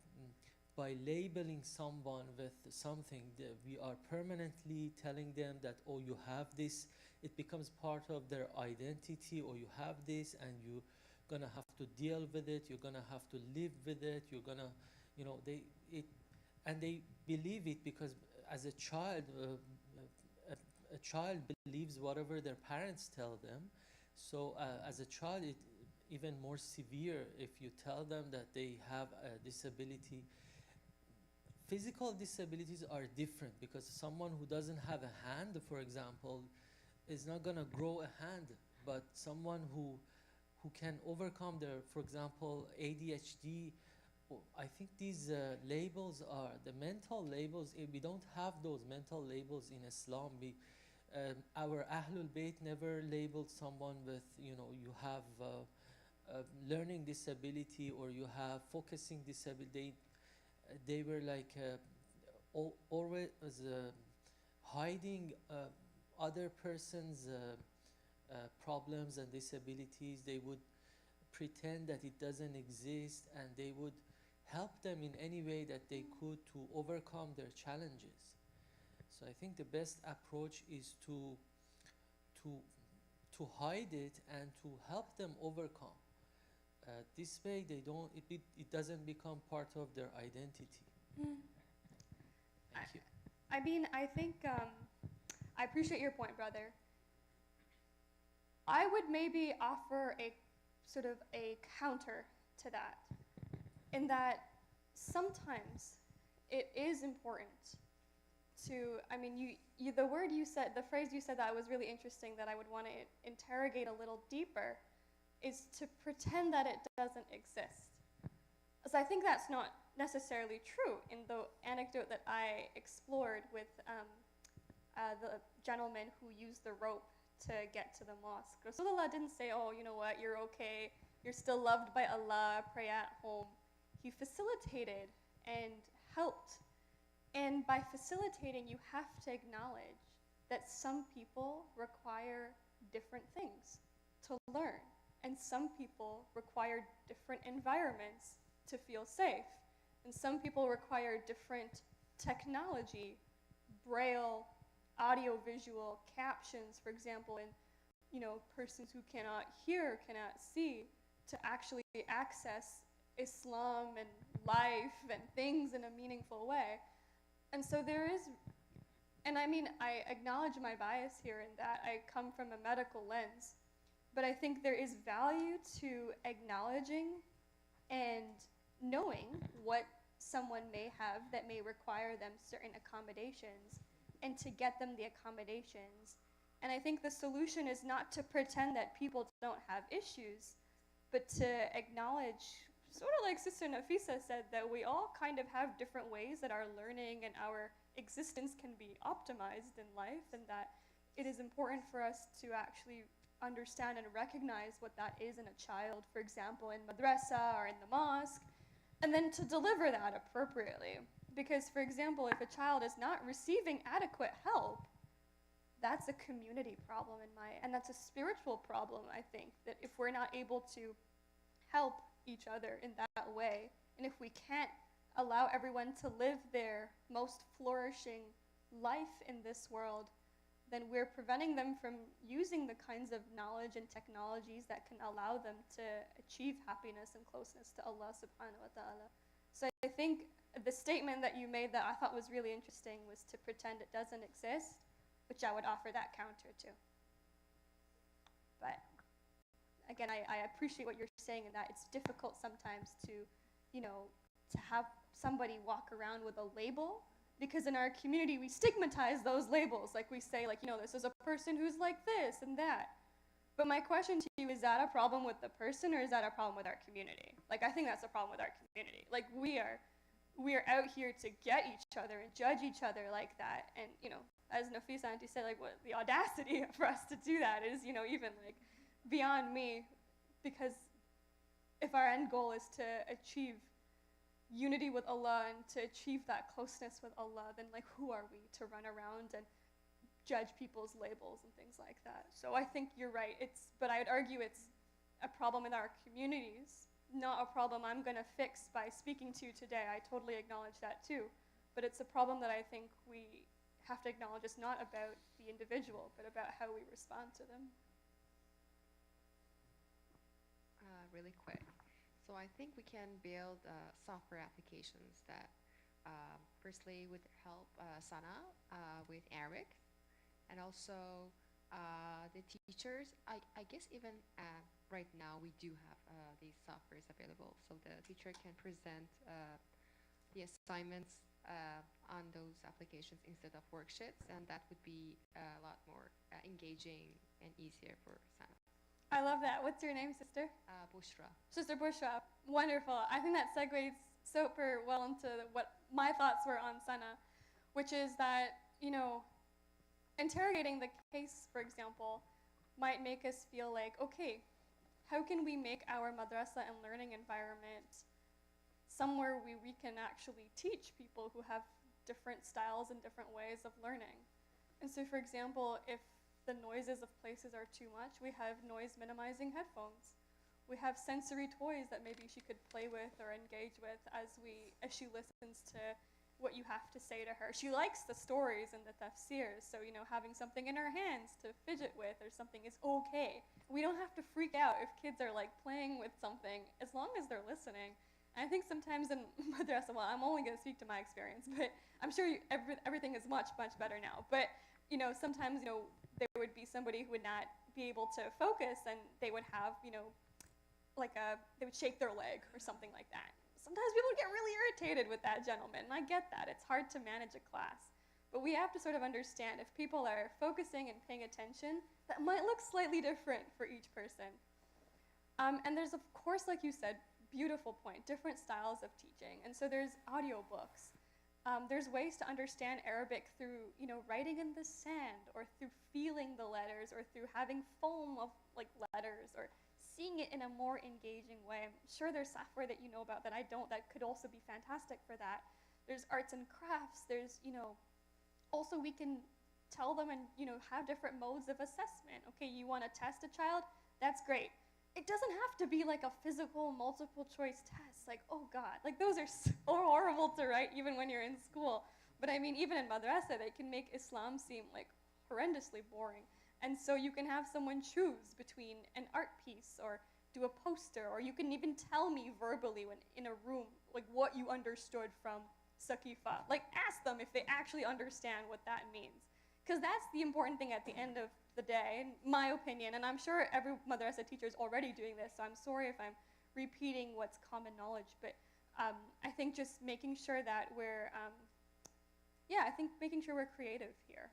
by labeling someone with something, that we are permanently telling them that, oh, you have this, it becomes part of their identity, or you have this and you're gonna have to deal with it, you're gonna have to live with it, you're gonna, you know, they believe it, because as a child, a child believes whatever their parents tell them. So as a child, it even more severe if you tell them that they have a disability. Physical disabilities are different, because someone who doesn't have a hand, for example, is not gonna grow a hand, but someone who can overcome their, for example, ADHD, I think these labels are the mental labels. We don't have those mental labels in Islam. Our Ahlul Bayt never labeled someone with, you know, you have learning disability or you have focusing disability. They were like always hiding other person's problems and disabilities. They would pretend that it doesn't exist, and they would help them in any way that they could to overcome their challenges. So I think the best approach is to hide it and to help them overcome. This way, it doesn't become part of their identity. Thank you. I mean, I think I appreciate your point, brother. I would maybe offer a sort of a counter to that, in that sometimes it is important to, I mean, the word you said, the phrase you said that was really interesting, that I would want to interrogate a little deeper, is to pretend that it doesn't exist. So I think that's not necessarily true in the anecdote that I explored with the gentleman who used the rope to get to the mosque. Rasulullah didn't say, oh, you know what, you're okay, you're still loved by Allah, pray at home. He facilitated and helped. And by facilitating, you have to acknowledge that some people require different things to learn, and some people require different environments to feel safe, and some people require different technology, braille, audio-visual captions, for example, and persons who cannot hear, cannot see, to actually access Islam and life and things in a meaningful way. And so there is, and I mean, I acknowledge my bias here in that I come from a medical lens, but I think there is value to acknowledging and knowing what someone may have that may require them certain accommodations, and to get them the accommodations And I think the solution is not to pretend that people don't have issues, but to acknowledge, sort of like Sister Nafisa said, that we all kind of have different ways that our learning and our existence can be optimized in life, and that it is important for us to actually understand and recognize what that is in a child, for example, in madrasa or in the mosque, and then to deliver that appropriately. Because, for example, if a child is not receiving adequate help, that's a community problem and that's a spiritual problem, I think, that if we're not able to help each other in that way, and if we can't allow everyone to live their most flourishing life in this world, then we're preventing them from using the kinds of knowledge and technologies that can allow them to achieve happiness and closeness to Allah subhanahu wa ta'ala. So I think the statement that you made that I thought was really interesting was to pretend it doesn't exist, which I would offer that counter to. But again, I appreciate what you're saying in that it's difficult sometimes to, to have somebody walk around with a label, because in our community we stigmatize those labels. Like we say, this is a person who's like this and that. But my question to you, is that a problem with the person, or is that a problem with our community? I think that's a problem with our community. We are out here to get each other and judge each other like that. And, as Nafisa Auntie said, what the audacity for us to do that is, even beyond me, because if our end goal is to achieve unity with Allah and to achieve that closeness with Allah, then who are we to run around and judge people's labels and things like that? So I think you're right. But I would argue it's a problem in our communities, not a problem I'm going to fix by speaking to you today. I totally acknowledge that too. But it's a problem that I think we have to acknowledge is not about the individual, but about how we respond to them. Really quick. So I think we can build software applications that, firstly, would help Sana with Arabic, and also the teachers. I guess even right now we do have these softwares available, so the teacher can present the assignments on those applications instead of worksheets, and that would be a lot more engaging and easier for Sana. I love that. What's your name, sister? Bushra. Sister Bushra. Wonderful. I think that segues super well into what my thoughts were on Sana, which is that, interrogating the case, for example, might make us feel like, okay, how can we make our madrasa and learning environment somewhere where we can actually teach people who have different styles and different ways of learning? And so, for example, if the noises of places are too much, we have noise minimizing headphones. We have sensory toys that maybe she could play with or engage with as she listens to what you have to say to her. She likes the stories and the tafsirs, so having something in her hands to fidget with or something is okay. We don't have to freak out if kids are playing with something, as long as they're listening. And I think sometimes in madrasa, well, I'm only going to speak to my experience, but I'm sure everything is much, much better now. But sometimes there would be somebody who would not be able to focus, and they would have they would shake their leg or something like that. Sometimes people get really irritated with that gentleman, and I get that. It's hard to manage a class. But we have to sort of understand, if people are focusing and paying attention, that might look slightly different for each person. And there's, of course, like you said, beautiful point, different styles of teaching. And so there's audiobooks. There's ways to understand Arabic through, writing in the sand, or through feeling the letters, or through having foam of letters, or seeing it in a more engaging way. I'm sure there's software that you know about that I don't, that could also be fantastic for that. There's arts and crafts. There's, also we can tell them and, have different modes of assessment. Okay, you want to test a child? That's great. It doesn't have to be a physical multiple choice test. Oh God, those are so horrible to write even when you're in school. But I mean, even in madrasa, they can make Islam seem horrendously boring. And so you can have someone choose between an art piece or do a poster, or you can even tell me verbally when in a room what you understood from Saqifa. Ask them if they actually understand what that means. Because that's the important thing at the end of the day, in my opinion. And I'm sure every madrasa teacher is already doing this, so I'm sorry if I'm repeating what's common knowledge. But I think just making sure that we're, making sure we're creative here.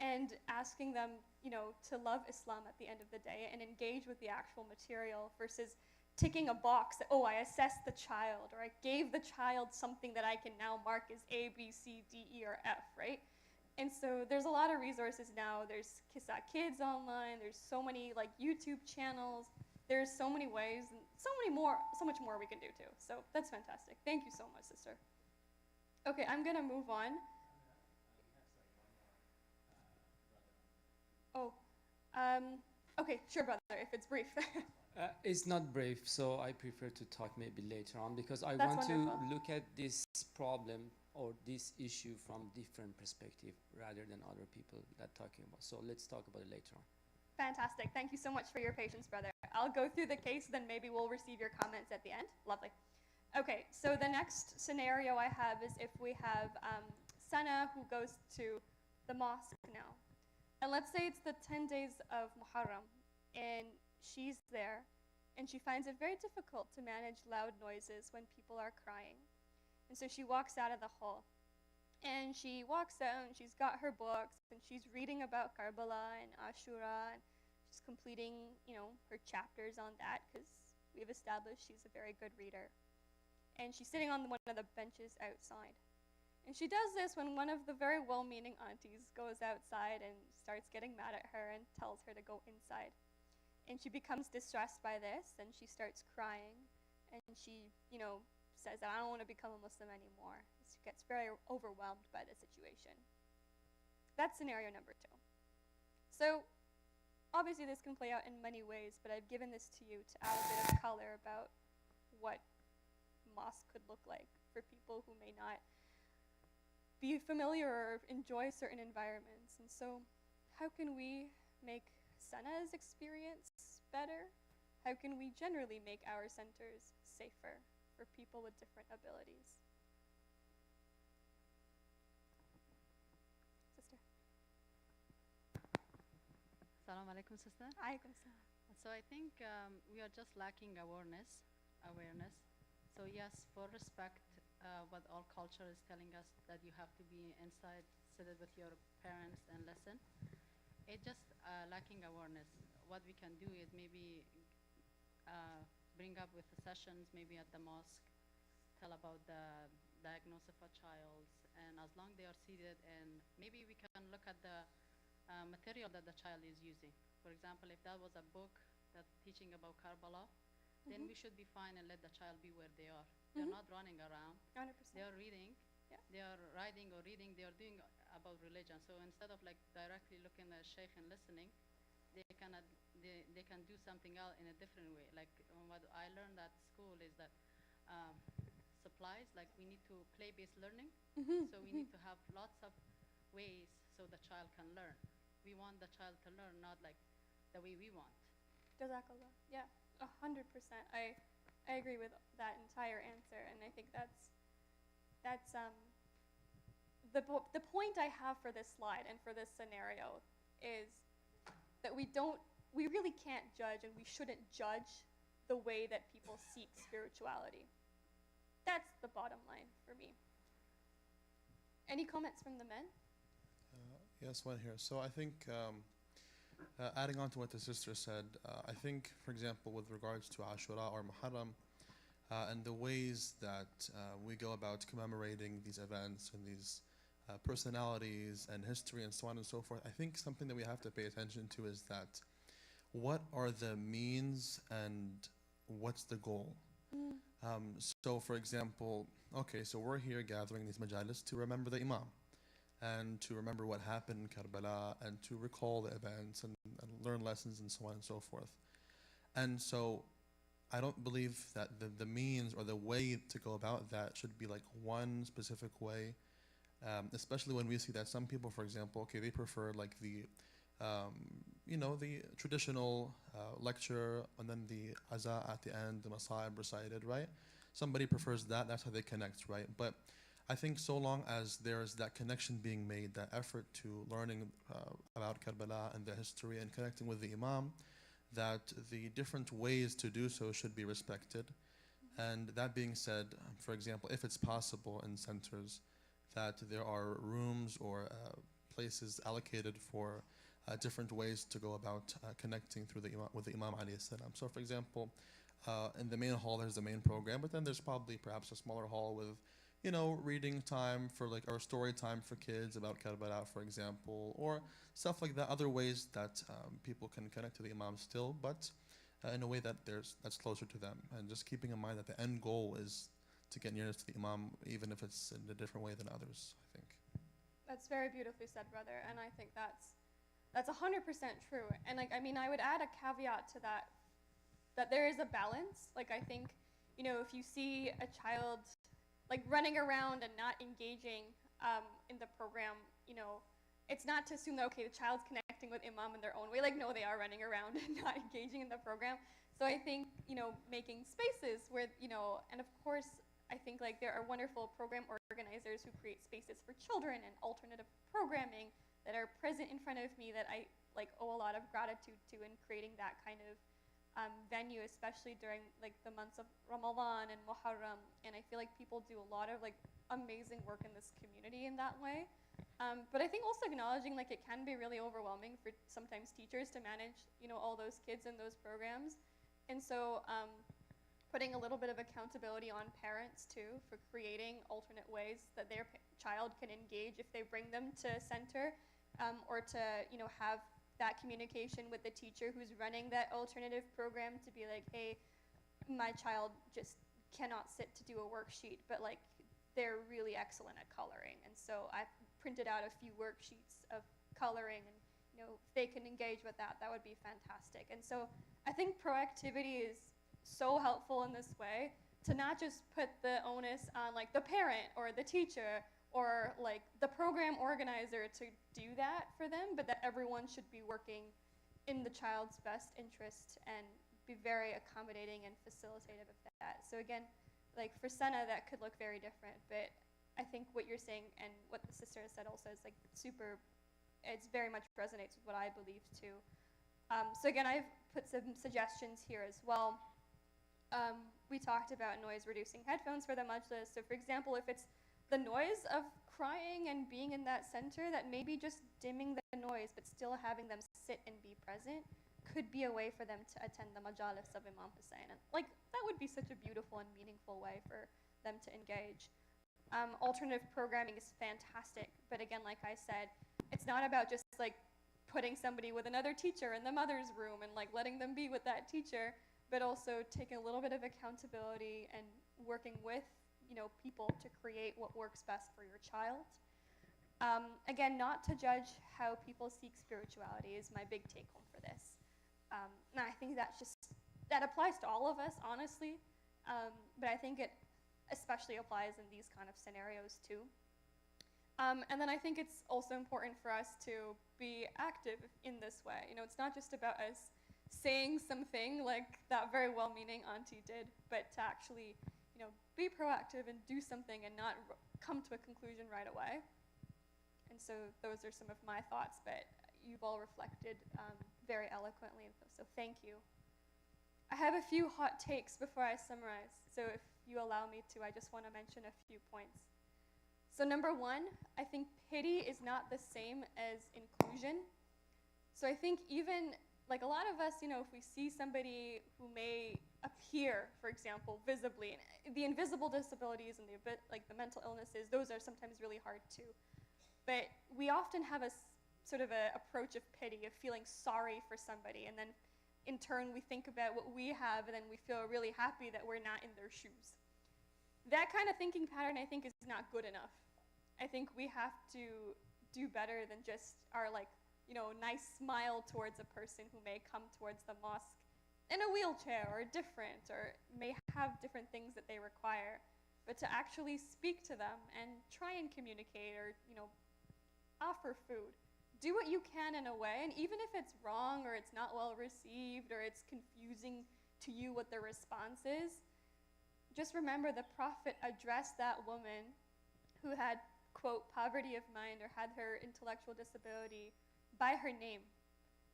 And asking them to love Islam at the end of the day and engage with the actual material versus ticking a box that, oh, I assessed the child, or I gave the child something that I can now mark as A, B, C, D, E, or F, right? And so there's a lot of resources now. There's Kissa Kids online. There's so many like YouTube channels. There's so many ways and so much more we can do too. So that's fantastic. Thank you so much, sister. Okay, I'm gonna move on. Oh, okay, sure, brother, if it's brief. It's not brief, so I prefer to talk maybe later on because I That's want wonderful. to look at this problem or this issue from different perspective rather than other people that talking about. So let's talk about it later on. Fantastic. Thank you so much for your patience, brother. I'll go through the case, then maybe we'll receive your comments at the end. Lovely. Okay, so the next scenario I have is if we have Sana who goes to the mosque now. And let's say it's the 10 days of Muharram, and she's there, and she finds it very difficult to manage loud noises when people are crying. And so she walks out of the hall. And she walks out, and she's got her books, and she's reading about Karbala and Ashura, and she's completing, her chapters on that, because we've established she's a very good reader. And she's sitting on one of the benches outside. And she does this when one of the very well-meaning aunties goes outside and starts getting mad at her and tells her to go inside. And she becomes distressed by this, and she starts crying, and she, says that I don't want to become a Muslim anymore. She gets very overwhelmed by the situation. That's scenario number 2. So obviously this can play out in many ways, but I've given this to you to add a bit of color about what mosque could look like for people who may not be familiar or enjoy certain environments. And so how can we make Sana's experience better? How can we generally make our centers safer for people with different abilities? Sister. Assalamu alaikum, sister. Alaikum salam. So I think we are just lacking awareness. So yes, for respect, what all culture is telling us that you have to be inside, sit with your parents and listen. It just lacking awareness. What we can do is maybe bring up with the sessions, maybe at the mosque, tell about the diagnosis of a child, and as long they are seated, and maybe we can look at the material that the child is using. For example, if that was a book that's teaching about Karbala, then we should be fine and let the child be where they are. They're not running around. 100%. They are reading. Yeah. They are writing or reading. They are doing about religion. So instead of like directly looking at sheikh and listening, they can do something else in a different way. Like what I learned at school is that supplies, like we need to play-based learning. So we need to have lots of ways so the child can learn. We want the child to learn, not like the way we want. Jazakallah. Yeah, 100%. I agree with that entire answer, and I think that's the point I have for this slide and for this scenario is that we really can't judge, and we shouldn't judge the way that people seek spirituality. That's the bottom line for me. Any comments from the men? Yes, one here. So I think, adding on to what the sister said, I think, for example, with regards to Ashura or Muharram, and the ways that we go about commemorating these events and these personalities and history and so on and so forth, I think something that we have to pay attention to is that what are the means and what's the goal? So for example, okay, so we're here gathering these majalis to remember the Imam and to remember what happened in Karbala and to recall the events and learn lessons and so on and so forth. And so I don't believe that the means or the way to go about that should be like one specific way, especially when we see that some people, for example, okay, they prefer like the the traditional lecture and then the aza at the end, the masaib recited, right? Somebody prefers that, that's how they connect, right? But I think so long as there's that connection being made, that effort to learning about Karbala and the history and connecting with the Imam, that the different ways to do so should be respected. And that being said, for example, if it's possible in centers that there are rooms or places allocated for different ways to go about connecting through the imam, with the Imam alayhi salam. So, for example, in the main hall there's the main program, but then there's probably perhaps a smaller hall with, reading time for or story time for kids about Karbala, for example, or stuff like that. Other ways that people can connect to the Imam still, but in a way that's closer to them, and just keeping in mind that the end goal is to get nearest to the Imam, even if it's in a different way than others, I think. That's very beautifully said, brother, and I think that's 100% true. And I would add a caveat to that there is a balance. I think, if you see a child running around and not engaging in the program, it's not to assume that, okay, the child's connecting with Imam in their own way. No, they are running around and not engaging in the program. So I think, making spaces where, and of course, I think there are wonderful program organizers who create spaces for children and alternative programming that are present in front of me that I owe a lot of gratitude to in creating that kind of venue, especially during the months of Ramadan and Muharram. And I feel people do a lot of amazing work in this community in that way. But I think also acknowledging it can be really overwhelming for sometimes teachers to manage all those kids in those programs. And so putting a little bit of accountability on parents too for creating alternate ways that their child can engage if they bring them to center, or to have that communication with the teacher who's running that alternative program to be hey, my child just cannot sit to do a worksheet, but they're really excellent at coloring, and so I've printed out a few worksheets of coloring, and if they can engage with that would be fantastic. And so I think proactivity is so helpful in this way, to not just put the onus on the parent or the teacher or the program organizer to do that for them, but that everyone should be working in the child's best interest and be very accommodating and facilitative of that. So again, for Sana, that could look very different, but I think what you're saying and what the sister has said also is it's very much resonates with what I believe too. So again, I've put some suggestions here as well. We talked about noise reducing headphones for the majlis. So for example, if it's the noise of crying and being in that center, that maybe just dimming the noise but still having them sit and be present could be a way for them to attend the majalis of Imam Hussein. And that would be such a beautiful and meaningful way for them to engage. Alternative programming is fantastic, but again, like I said, it's not about just putting somebody with another teacher in the mother's room and letting them be with that teacher, but also taking a little bit of accountability and working with people to create what works best for your child. Again, not to judge how people seek spirituality is my big take home for this. And I think that applies to all of us, honestly, but I think it especially applies in these kind of scenarios too. And then I think it's also important for us to be active in this way. It's not just about us saying something like that very well-meaning auntie did, but to actually be proactive and do something and not come to a conclusion right away. And so those are some of my thoughts, but you've all reflected very eloquently, so thank you. I have a few hot takes before I summarize, so if you allow me to, I just want to mention a few points. So number one, I think pity is not the same as inclusion. So I think even a lot of us, if we see somebody who may appear, for example, visibly, and the invisible disabilities and the mental illnesses, those are sometimes really hard too. But we often have a sort of a approach of pity, of feeling sorry for somebody, and then in turn we think about what we have, and then we feel really happy that we're not in their shoes. That kind of thinking pattern, I think, is not good enough. I think we have to do better than just our nice smile towards a person who may come towards the mosque in a wheelchair or different, or may have different things that they require, but to actually speak to them and try and communicate, or offer food. Do what you can in a way, and even if it's wrong or it's not well received or it's confusing to you what the response is, just remember the Prophet addressed that woman who had, quote, poverty of mind or had her intellectual disability by her name.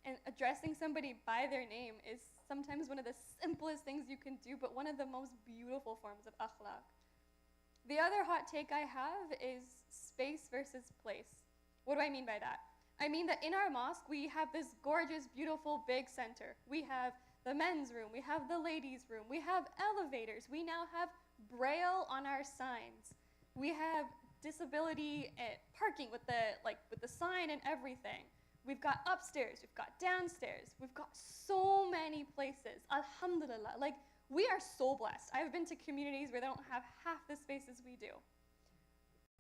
And addressing somebody by their name is sometimes one of the simplest things you can do, but one of the most beautiful forms of akhlaq. The other hot take I have is space versus place. What do I mean by that? I mean that in our mosque, we have this gorgeous, beautiful, big center. We have the men's room, we have the ladies' room, we have elevators, we now have braille on our signs. We have disability parking with the sign and everything. We've got upstairs, we've got downstairs, we've got so many places. Alhamdulillah. Like, we are so blessed. I've been to communities where they don't have half the spaces we do.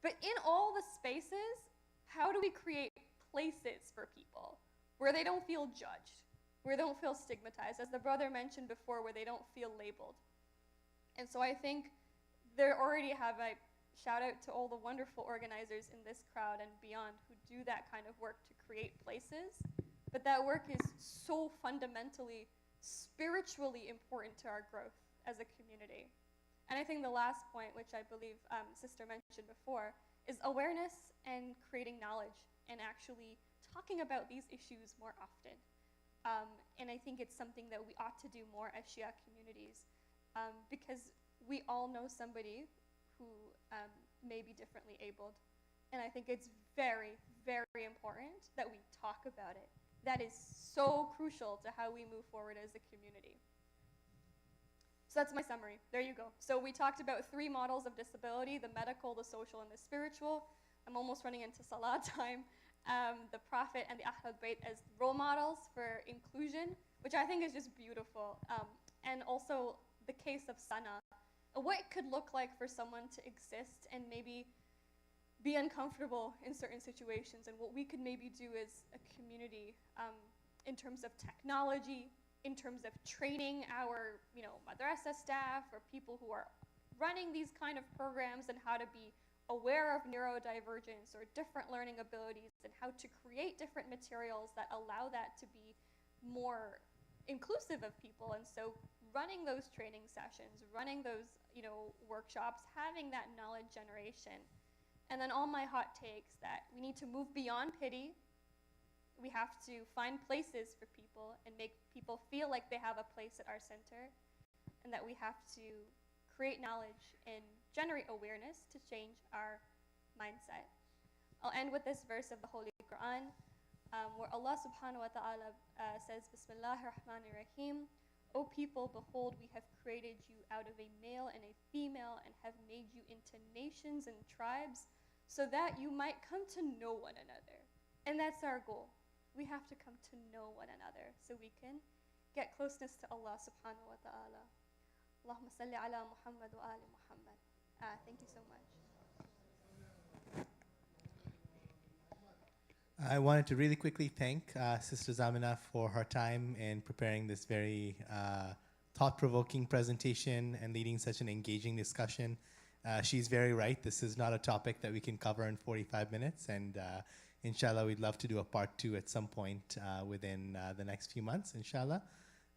But in all the spaces, how do we create places for people where they don't feel judged, where they don't feel stigmatized, as the brother mentioned before, where they don't feel labeled? And so I think there already have a shout out to all the wonderful organizers in this crowd and beyond who do that kind of work to create places. But that work is so fundamentally, spiritually important to our growth as a community. And I think the last point, which I believe Sister mentioned before, is awareness and creating knowledge and actually talking about these issues more often. And I think it's something that we ought to do more as Shia communities, because we all know somebody who may be differently abled. And I think it's very, very important that we talk about it. That is so crucial to how we move forward as a community. So that's my summary. There you go. So we talked about 3 models of disability: the medical, the social, and the spiritual. I'm almost running into Salah time. The Prophet and the Ahlul Bayt as role models for inclusion, which I think is just beautiful. And also the case of Sana, what it could look like for someone to exist and maybe be uncomfortable in certain situations, and what we could maybe do as a community in terms of technology, in terms of training our madrasa staff or people who are running these kind of programs, and how to be aware of neurodivergence or different learning abilities, and how to create different materials that allow that to be more inclusive of people. And so running those training sessions, running those workshops, having that knowledge generation. And then all my hot takes that we need to move beyond pity. We have to find places for people and make people feel like they have a place at our center, and that we have to create knowledge and generate awareness to change our mindset. I'll end with this verse of the Holy Quran, where Allah subhanahu wa ta'ala says, Bismillahir Rahmanir Rahim, O people, behold, we have created you out of a male and a female, and have made you into nations and tribes, so that you might come to know one another. And that's our goal. We have to come to know one another so we can get closeness to Allah subhanahu wa ta'ala. Allahumma salli ala Muhammad wa ali Muhammad. Thank you so much. I wanted to really quickly thank Sister Zamina for her time in preparing this very thought-provoking presentation and leading such an engaging discussion. She's very right. This is not a topic that we can cover in 45 minutes, and inshallah, we'd love to do a part 2 at some point within the next few months, inshallah.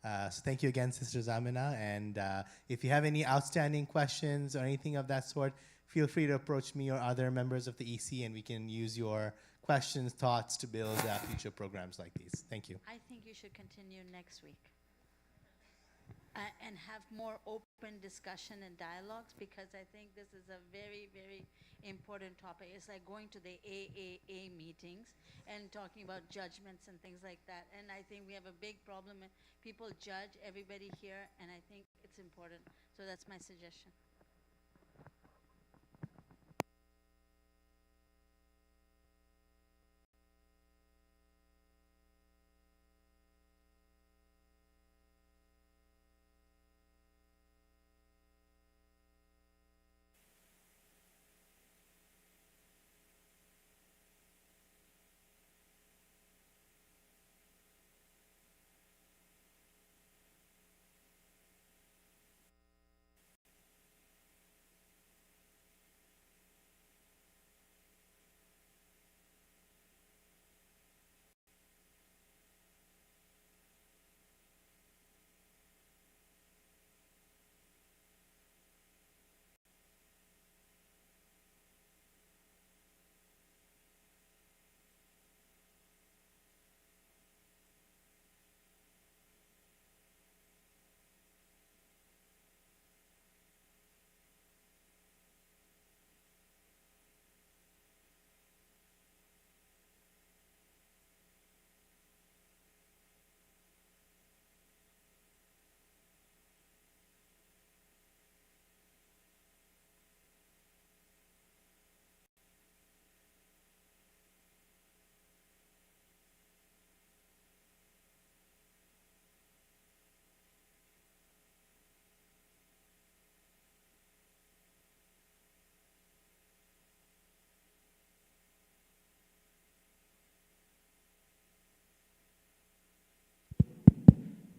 So thank you again, Sister Zamina. And if you have any outstanding questions or anything of that sort, feel free to approach me or other members of the EC, and we can use your questions, thoughts to build future programs like these. Thank you. I think you should continue next week and have more open discussion and dialogues, because I think this is a very, very important topic. It's like going to the AAA meetings and talking about judgments and things like that. And I think we have a big problem. People judge everybody here, and I think it's important. So that's my suggestion.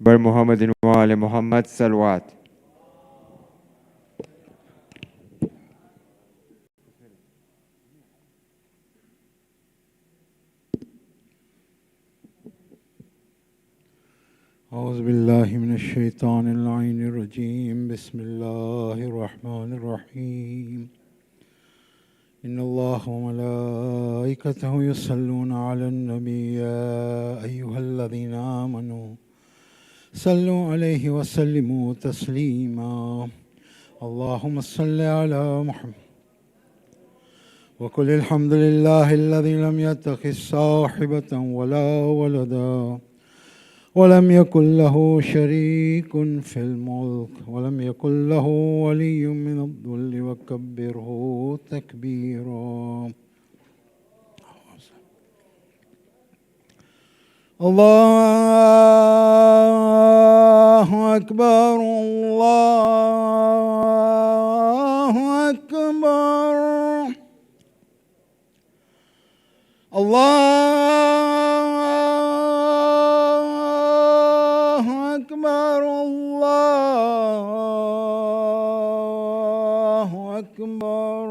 بر محمد وآل محمد صلوات. أعوذ بالله من الشيطان اللعين الرجيم. بسم الله الرحمن الرحيم. إن الله وملائكته يصلون على النبي يا أيها الذين آمنوا صلوا عليه وسلموا تسليما. اللهم صل على محمد. وقل الحمد لله الذي لم يتخذ صاحبة ولا ولدا ولم يكن له شريك في الملك ولم يكن له ولي من الذل وكبره تكبيرا. الله أكبر الله أكبر الله أكبر الله أكبر.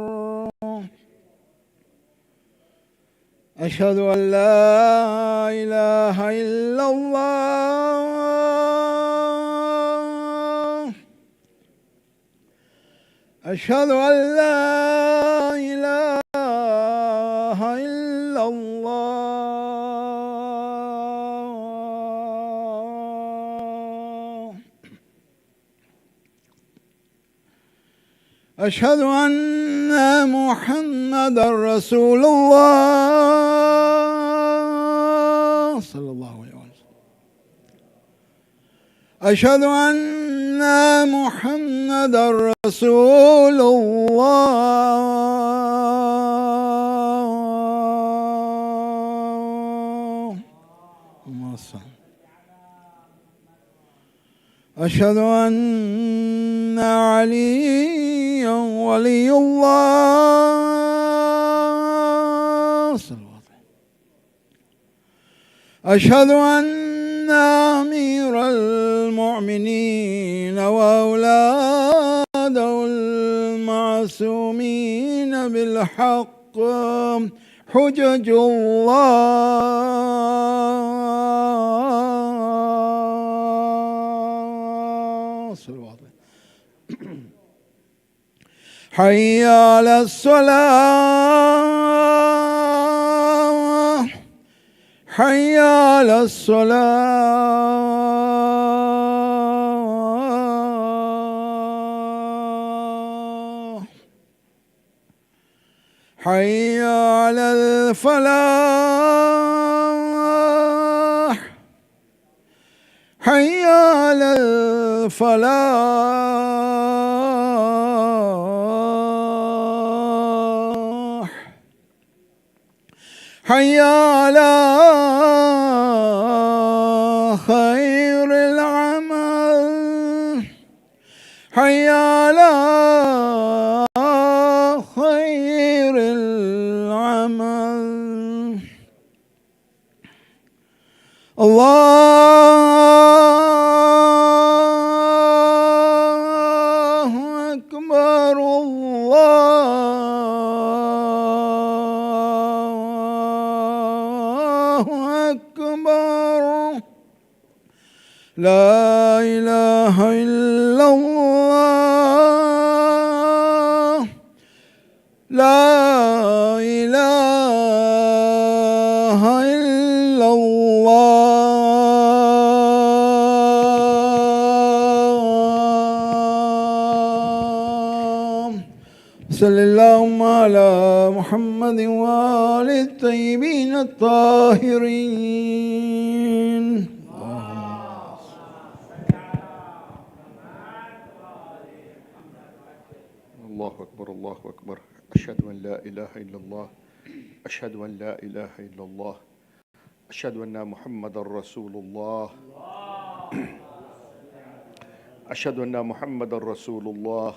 أشهد أن لا إله إلا الله. أشهد أن لا إله إلا الله. أشهد أن محمدا رسول الله صلى الله عليه وسلم. أشهد أن محمدا رسول الله. أشهد أن عليا ولي الله صلى الله عليه وسلم. أشهد أن أمير المؤمنين وأولاده المعصومين بالحق حجج الله صلى الله عليه وسلم. حي على الصلاة حي على الصلاة حي على الفلاح حي على الفلاح حي على خير العمل حي على خير العمل. الله أكبر الله أكبر. لا إله إلا الله لا إله إلا الله. صلى اللهم على محمد وآل الطيبين الطاهرين. الله أكبر الله أكبر. أشهد أن لا إله إلا الله أشهد أن لا إله إلا الله أشهد أن محمد رسول الله أشهد أن محمد رسول الله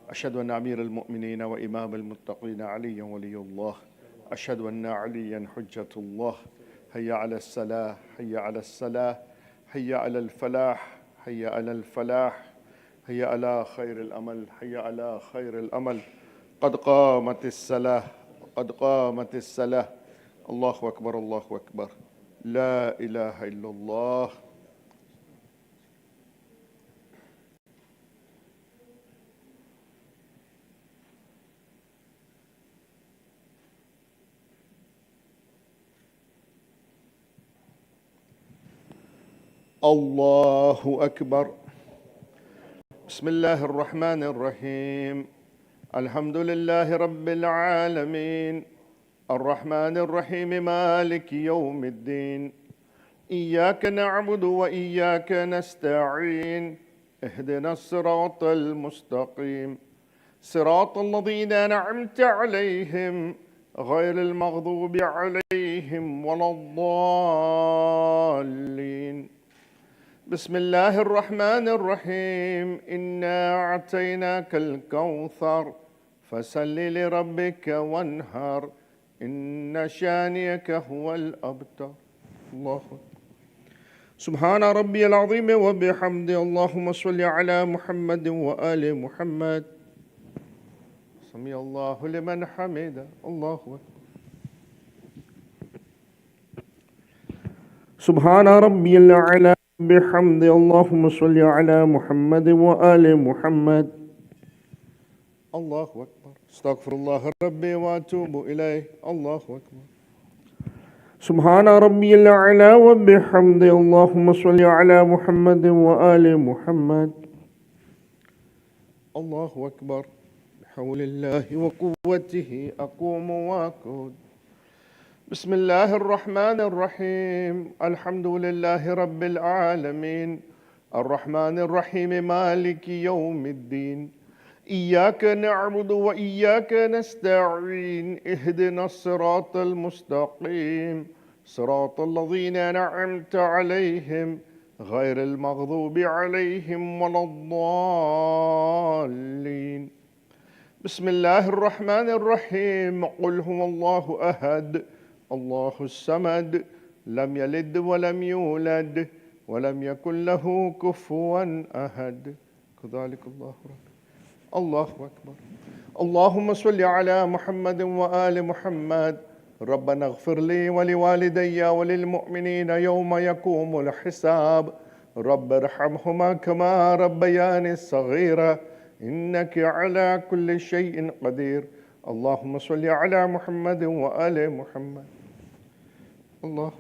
أشهد أن أمير المؤمنين وإمام المتقين عليا ولي الله أشهد أن عليا حجة الله هيا على الصلاة، هيا على الصلاة، هيا على الفلاح، هيا على الفلاح، هيا على خير الأمل، هيا على خير الأمل. قد قامت الصلاة، قد قامت الصلاة. الله أكبر، الله أكبر، لا إله إلا الله. الله أكبر. بسم الله الرحمن الرحيم. الحمد لله رب العالمين، الرحمن الرحيم، مالك يوم الدين. إياك نعبد وإياك نستعين، اهدنا الصراط المستقيم، صراط الذين أنعمت عليهم غير المغضوب عليهم ولا الضالين. بسم الله الرحمن الرحيم. إنا أعطيناك الكوثر فصل لربك وانهر، إن شانئك هو الأبتر. الله أكبر. سبحان ربي العظيم وبحمده. اللهم صل على محمد وآل محمد. سمع الله لمن حمده. الله أكبر. سبحان ربي الأعلى بحمده. اللهم صل على محمد وآل محمد. الله أكبر. استغفر الله ربي وأتوب إليه. الله أكبر. سبحان ربي الأعلى وبحمده. اللهم صل على محمد وآل محمد. الله أكبر. بحول الله وقوته أقوم وأقعد. بسم الله الرحمن الرحيم. الحمد لله رب العالمين، الرحمن الرحيم، مالك يوم الدين. إياك نعبد وإياك نستعين، اهدنا الصراط المستقيم، صراط الذين أنعمت عليهم غير المغضوب عليهم ولا الضالين. بسم الله الرحمن الرحيم. قل هو الله أحد، الله الصمد، لم يلد ولم يولد ولم يكن له كفوا أحد. كذلك الله رب. الله أكبر. اللهم صل على محمد وآل محمد. ربنا اغفر لي ولوالدي وللمؤمنين يوم يقوم الحساب. رب ارحمهما كما ربياني صغيرا، إنك على كل شيء قدير. اللهم صل على محمد وآل محمد. الله.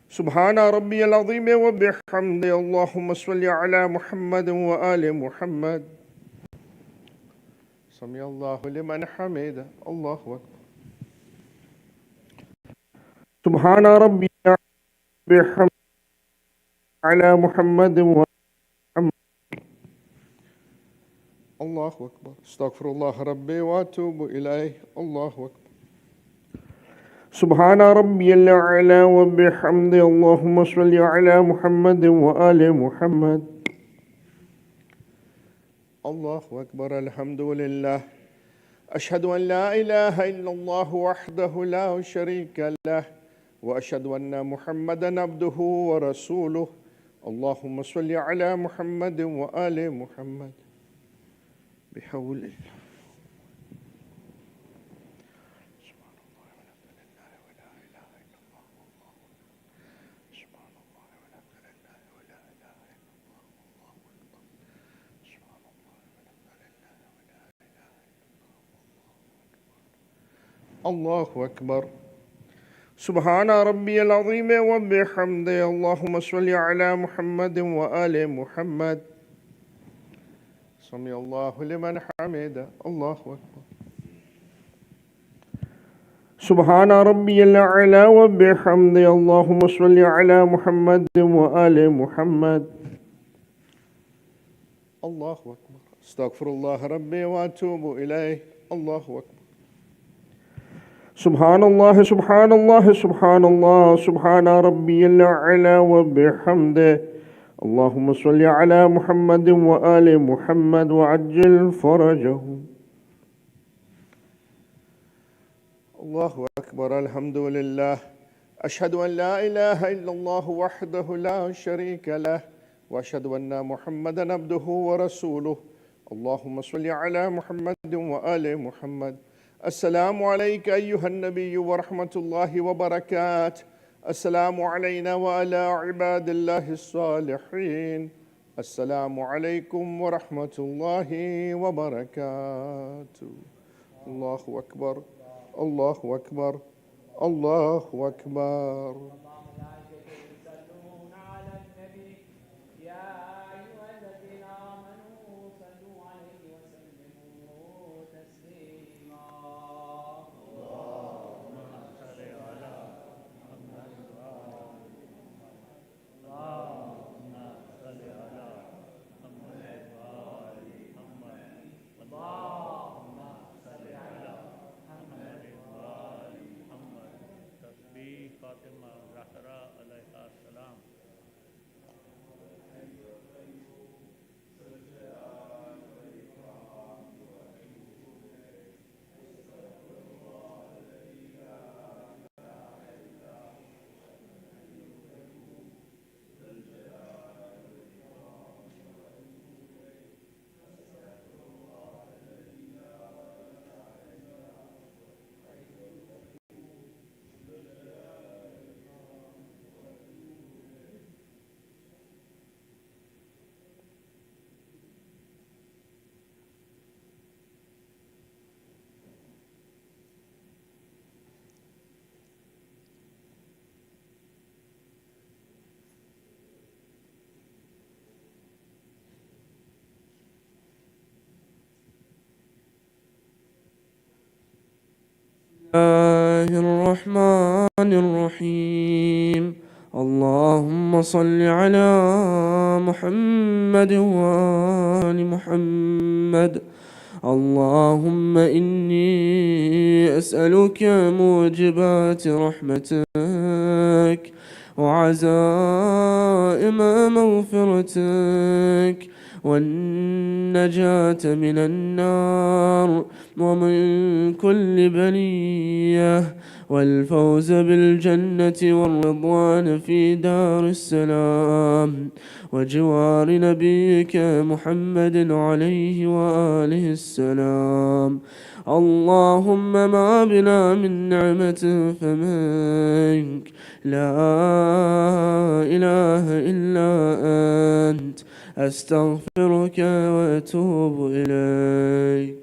سبحان ربي العظيم وبحمده. اللهم صل على محمد وآل محمد. سمع الله لمن حمده. الله أكبر. سبحان ربي بحمده على محمد وآل محمد. الله أكبر. استغفر الله ربي وأتوب إليه. الله أكبر. سبحان ربي الأعلى وبحمده. اللهم صل على محمد وآل محمد. الله أكبر. الحمد لله. أشهد أن لا إله إلا الله وحده لا شريك له، وأشهد أن محمدا عبده ورسوله. اللهم صل على محمد وآل محمد. بحول الله. الله أكبر. سبحان ربي العظيم وبحمده. اللهم صل على محمد وآل محمد. سمع الله لمن حمده. الله أكبر. سبحان ربي الأعلى وبحمده. اللهم صل على محمد وآل محمد. الله أكبر. استغفر الله ربي وأتوب إليه. الله أكبر. سبحان الله، سبحان الله، سبحان الله، سبحان ربي الأعلى وبحمده. اللهم صل على محمد وآل محمد وعجل فرجهم. الله أكبر. الحمد لله. أشهد أن لا إله إلا الله وحده لا شريك له وأشهد أن محمدا عبده ورسوله. اللهم صل على محمد وآل محمد. السلام عليك أيها النبي ورحمة الله وبركاته. السلام علينا وعلى عباد الله الصالحين. السلام عليكم ورحمة الله وبركاته. الله أكبر، الله أكبر، الله أكبر. فاطمة الزهراء عليها السلام. الله الرحمن الرحيم. اللهم صل على محمد وآل محمد. اللهم إني أسألك موجبات رحمتك وعزائم مغفرتك والنجاة من النار ومن كل بلية والفوز بالجنة والرضوان في دار السلام وجوار نبيك محمد عليه وآله السلام. اللهم ما بنا من نعمة فمنك، لا إله إلا أنت. أستغفرك وأتوب إليك.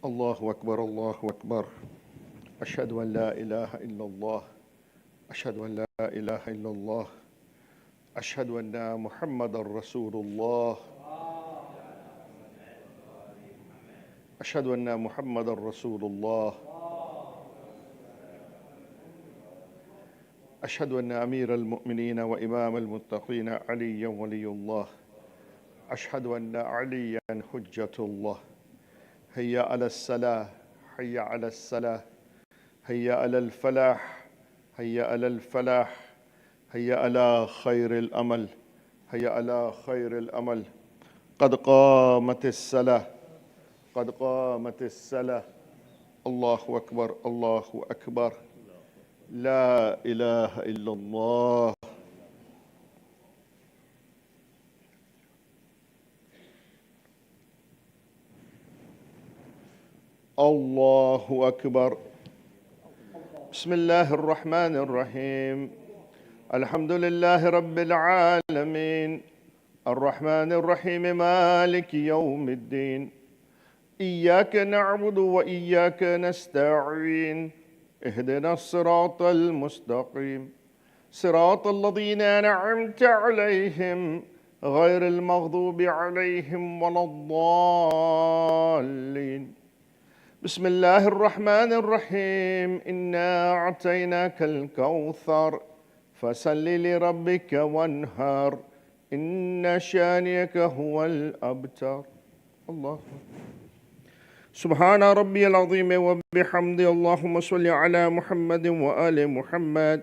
الله أكبر، الله أكبر. أشهد أن لا إله إلا الله، أشهد أن لا إله إلا الله، أشهد أن محمد رسول الله، أشهد أن محمد رسول الله، أشهد أن أمير المؤمنين وإمام المتقين عليا ولي الله. أشهد أن عليا حجة الله. هيا على الصلاة، هيا على الصلاة، هيا على الفلاح، هيا على الفلاح، هيا على خير الأمل، هيا على خير الأمل. قد قامت الصلاة، قد قامت الصلاة. الله أكبر، الله أكبر. لا إله إلا الله. الله أكبر. بسم الله الرحمن الرحيم. الحمد لله رب العالمين، الرحمن الرحيم، مالك يوم الدين. إياك نعبد وإياك نستعين. اهدنا الصراط المستقيم، صراط الذين أنعمت عليهم غير المغضوب عليهم ولا الضالين. بسم الله الرحمن الرحيم. إنا أعطيناك الكوثر فصل لربك وانهار، إن شانئك هو الأبتر. الله. سبحان ربي العظيم وبحمده. اللهم صل على محمد وآل محمد.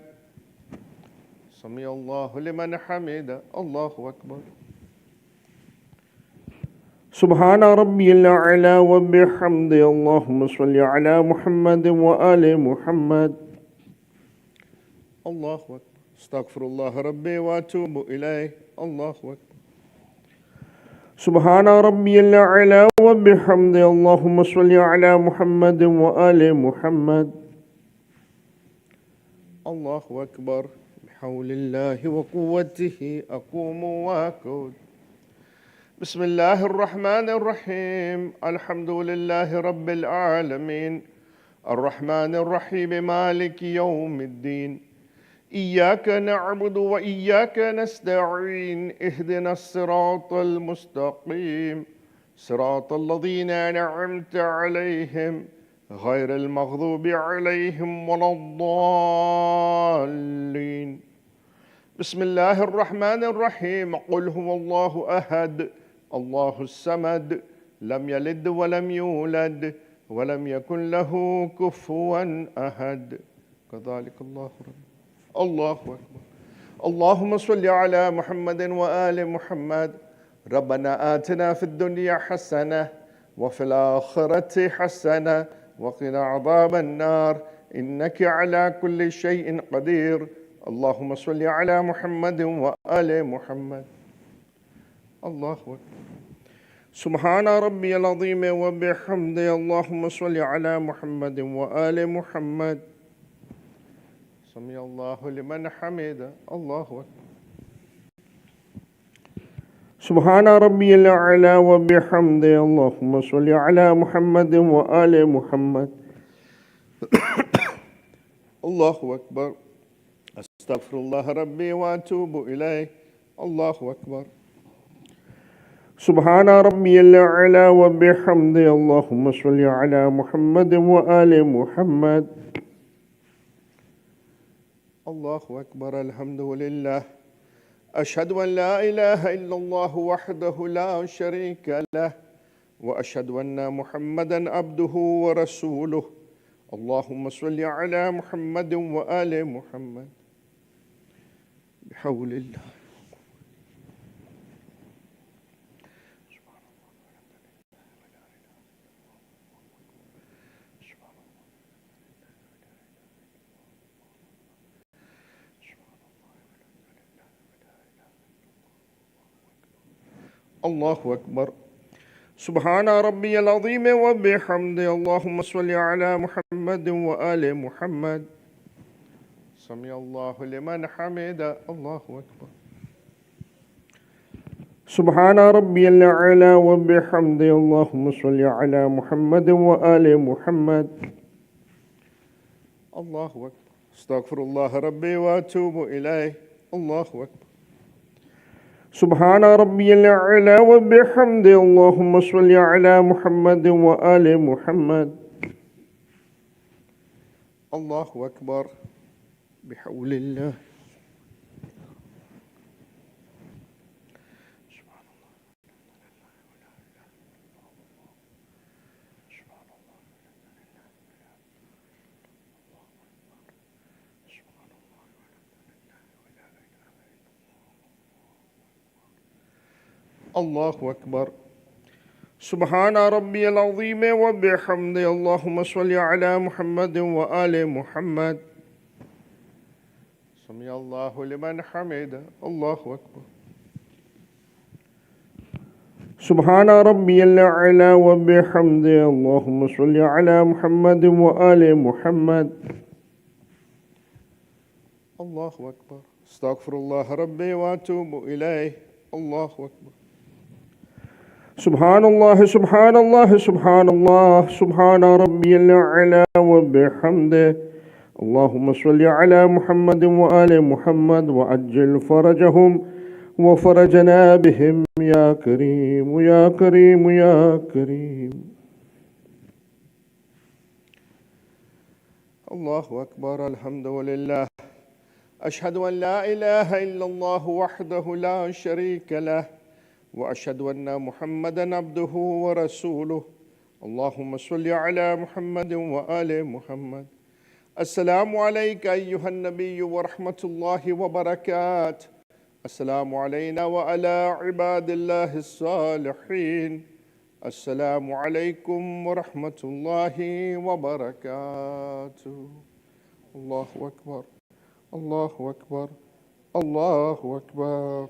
سمع الله لمن حمده. الله أكبر. سبحان ربي الأعلى وبحمده. اللهم صل على محمد وآل محمد. الله أكبر. استغفر الله ربي وأتوب إليه. الله أكبر. سبحان ربي الأعلى وبحمده. اللهم صل على محمد وآل محمد. الله أكبر. بحول الله وقوته أقوم وأقعد. بسم الله الرحمن الرحيم. الحمد لله رب العالمين، الرحمن الرحيم، مالك يوم الدين. إياك نعبد وإياك نستعين. اهدنا الصراط المستقيم، صراط الذين أنعمت عليهم غير المغضوب عليهم ولا الضالين. بسم الله الرحمن الرحيم. قل هو الله أحد، الله الصمد، لم يلد ولم يولد ولم يكن له كفوا أحد. كذلك الله رب. الله أكبر. اللهم صل على محمد وآل محمد. ربنا آتنا في الدنيا حسنة وفي الآخرة حسنة وقنا عذاب النار، إنك على كل شيء قدير. اللهم صل على محمد وآل محمد. الله أكبر. سبحان ربي العظيم وبحمده. اللهم صل على محمد وآل محمد. سمع الله لمن حمده. الله أكبر. سبحان ربي الأعلى وبحمده. اللهم صل على محمد وآل محمد. الله أكبر. أستغفر الله ربي وأتوب إليه. الله أكبر. سبحان ربي الأعلى وبحمده. اللهم صل على محمد وآل محمد. الله أكبر. الحمد لله. أشهد أن لا إله إلا الله وحده لا شريك له، وأشهد أن محمدا عبده ورسوله. اللهم صل على محمد وآل محمد. بحول الله. الله أكبر. سبحان ربي العظيم وبحمده. اللهم صل على محمد وآل محمد. سمع الله لمن حمده. الله أكبر. سبحان ربي الأعلى وبحمده. اللهم صل على محمد وآل محمد. الله أكبر. استغفر الله ربي وأتوب إليه. الله أكبر. سبحان ربي الأعلى وبحمده. اللهم صل على محمد وآل محمد. الله أكبر. بحول الله. الله أكبر. سبحان ربي العظيم وبحمده. اللهم صل على محمد وآل محمد. سمع الله لمن حمده. الله أكبر. سبحان ربي الأعلى وبحمده. اللهم صل على محمد وآل محمد. الله أكبر. استغفر الله ربي وأتوب إليه. الله أكبر. سبحان الله سبحان الله سبحان الله سبحان ربي الأعلى وبحمده. اللهم صل على محمد وآل محمد وعجل فرجهم وفرجنا بهم يا كريم يا كريم يا كريم. الله أكبر. الحمد لله. أشهد أن لا إله إلا الله وحده لا شريك له وأشهد أن محمدًا عبده ورسوله. اللهم صل على محمد وآل محمد. السلام عليك أيها النبي ورحمة الله وبركاته. السلام علينا وعلى عباد الله الصالحين. السلام عليكم ورحمة الله وبركاته. الله أكبر. الله أكبر. الله أكبر.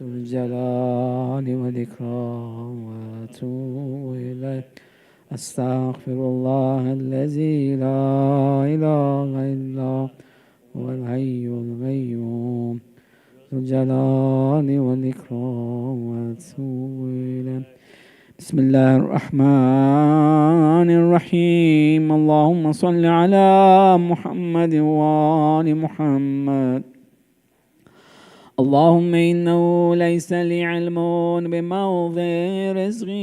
ذو الجلال والإكرام وأتوب إليه. أستغفر الله الذي لا إله إلا هو الحي القيوم ذو الجلال والإكرام وأتوب إليه. بسم الله الرحمن الرحيم. اللهم صل على محمد وآل محمد. اللهم إنه ليس لي علم بموضع رزقي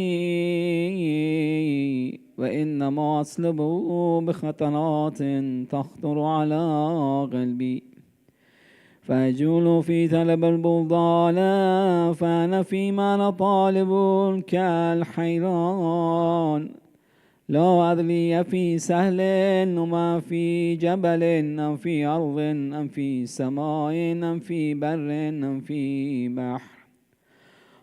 وإنما أطلبه بخطرات تخطر على قلبي فأجول في طلب البلدان فأنا فيما أنا طالب كالحيران لا أدري في سهل وما في جبل أم في أرض أم في سماء أم في بر أم في بحر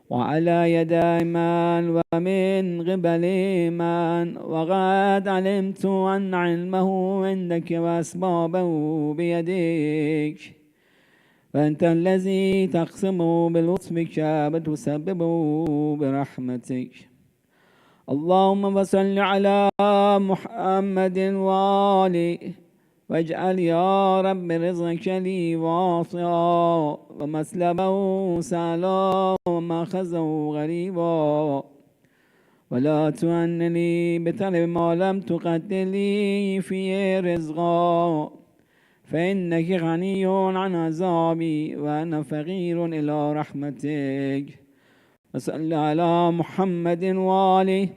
وعلى يدي من ومن قبل من وقد علمت أن علمه عندك وأسبابه بيدك فأنت الذي تقسم بلطفك وتسببه برحمتك. اللهم صل على محمد وآله واجعل يا رب رزقك لي واصعا ومسلبه سهلا ومأخذه غريبا، ولا تؤنني بطلب ما لم تقدر لي فيه رزقا، فإنك غني عن عذابي وأنا فقير إلى رحمتك. وصل على محمد وآله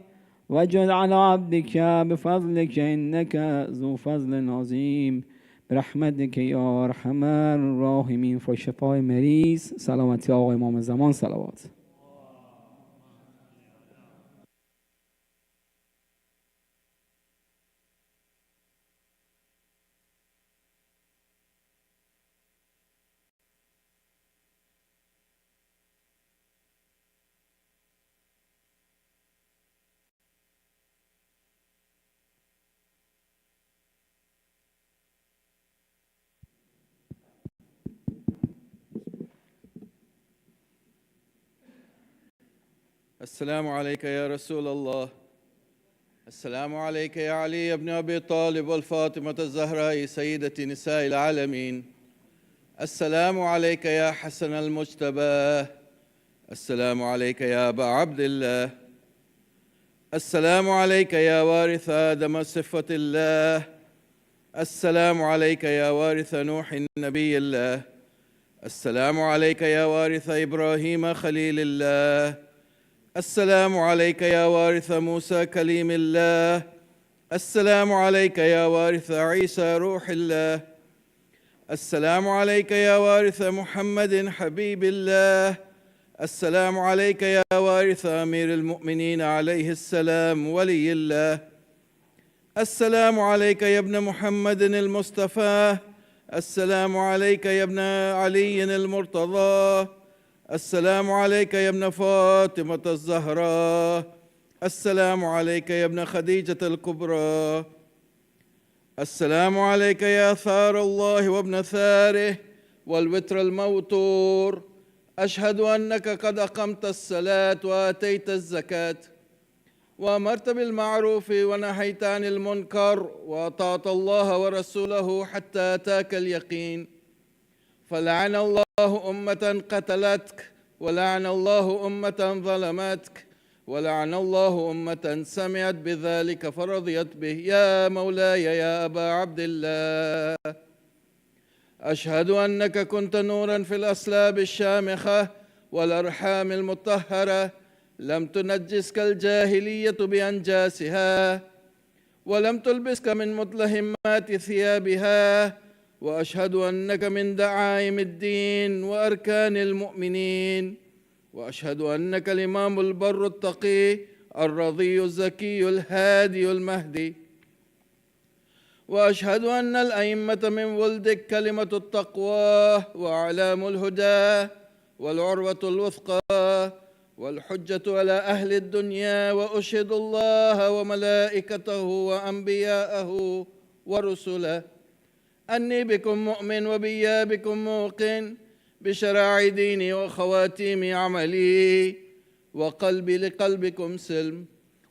واجعل على عبدك بفضلك إنك ذو فضل عظيم برحمتك يا أرحم الراحمين. فشفای مریض سلامتی آقا امام زمان صلوات. السلام عليك يا رسول الله. السلام عليك يا علي بن أبي طالب والفاطمة الزهراء سيدة نساء العالمين. السلام عليك يا حسن المجتبى. السلام عليك يا أبا عبد الله. السلام عليك يا وارث آدم صفة الله. السلام عليك يا وارث نوح نبي الله. السلام عليك يا وارث إبراهيم خليل الله. السلام عليك يا وارث موسى كليم الله. السلام عليك يا وارث عيسى روح الله. السلام عليك يا وارث محمد حبيب الله. السلام عليك يا وارث أمير المؤمنين عليه السلام ولي الله. السلام عليك يا ابن محمد المصطفى. السلام عليك يا ابن علي المرتضى. السلام عليك يا ابن فاطمة الزهراء. السلام عليك يا ابن خديجة الكبرى. السلام عليك يا ثار الله وابن ثاره والوتر الموتور. أشهد أنك قد أقمت الصلاة وآتيت الزكاة وأمرت بالمعروف ونهيت عن المنكر وأطعت الله ورسوله حتى أتاك اليقين. فلعن الله أمة قتلتك، ولعن الله أمة ظلمتك، ولعن الله أمة سمعت بذلك فرضيت به. يا مولاي يا أبا عبد الله، أشهد أنك كنت نورا في الأصلاب الشامخة والأرحام المطهرة، لم تنجسك الجاهلية بأنجاسها، ولم تلبسك من متلهمات ثيابها. وأشهد أنك من دعائم الدين وأركان المؤمنين. وأشهد أنك الإمام البر التقي الرضي الزكي الهادي المهدي. وأشهد أن الأئمة من ولدك كلمة التقوى وأعلام الهدى والعروة الوثقى والحجة على أهل الدنيا. وأشهد الله وملائكته وأنبياءه ورسله أني بكم مؤمن وبيا بكم موقن بشرائع ديني وخواتيم عملي، وقلبي لقلبكم سلم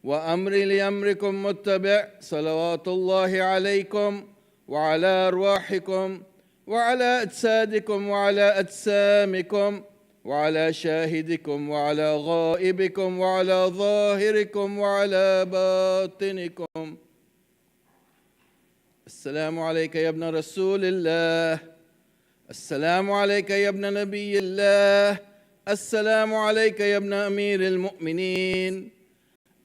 وأمري لأمركم متبع. صلوات الله عليكم وعلى أرواحكم وعلى أجسادكم وعلى أجسامكم وعلى شاهدكم وعلى غائبكم وعلى ظاهركم وعلى باطنكم. السلام عليك يا ابن رسول الله. السلام عليك يا ابن نبي الله. السلام عليك يا ابن أمير المؤمنين.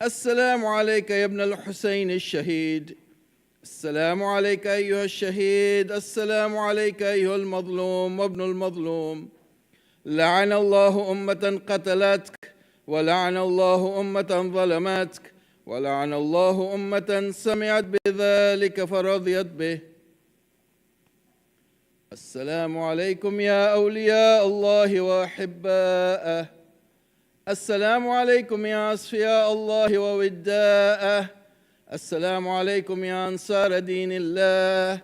السلام عليك يا ابن الحسين الشهيد. السلام عليك أيها الشهيد. السلام عليك أيها المظلوم وابن المظلوم. لعن الله أمة قتلتك، ولعن الله أمة ظلمتك، ولعن الله أمة سمعت بذلك فرضيت به. السلام عليكم يا أولياء الله وأحباءه. السلام عليكم يا أصفياء الله ووداءه. السلام عليكم يا أنصار دين الله.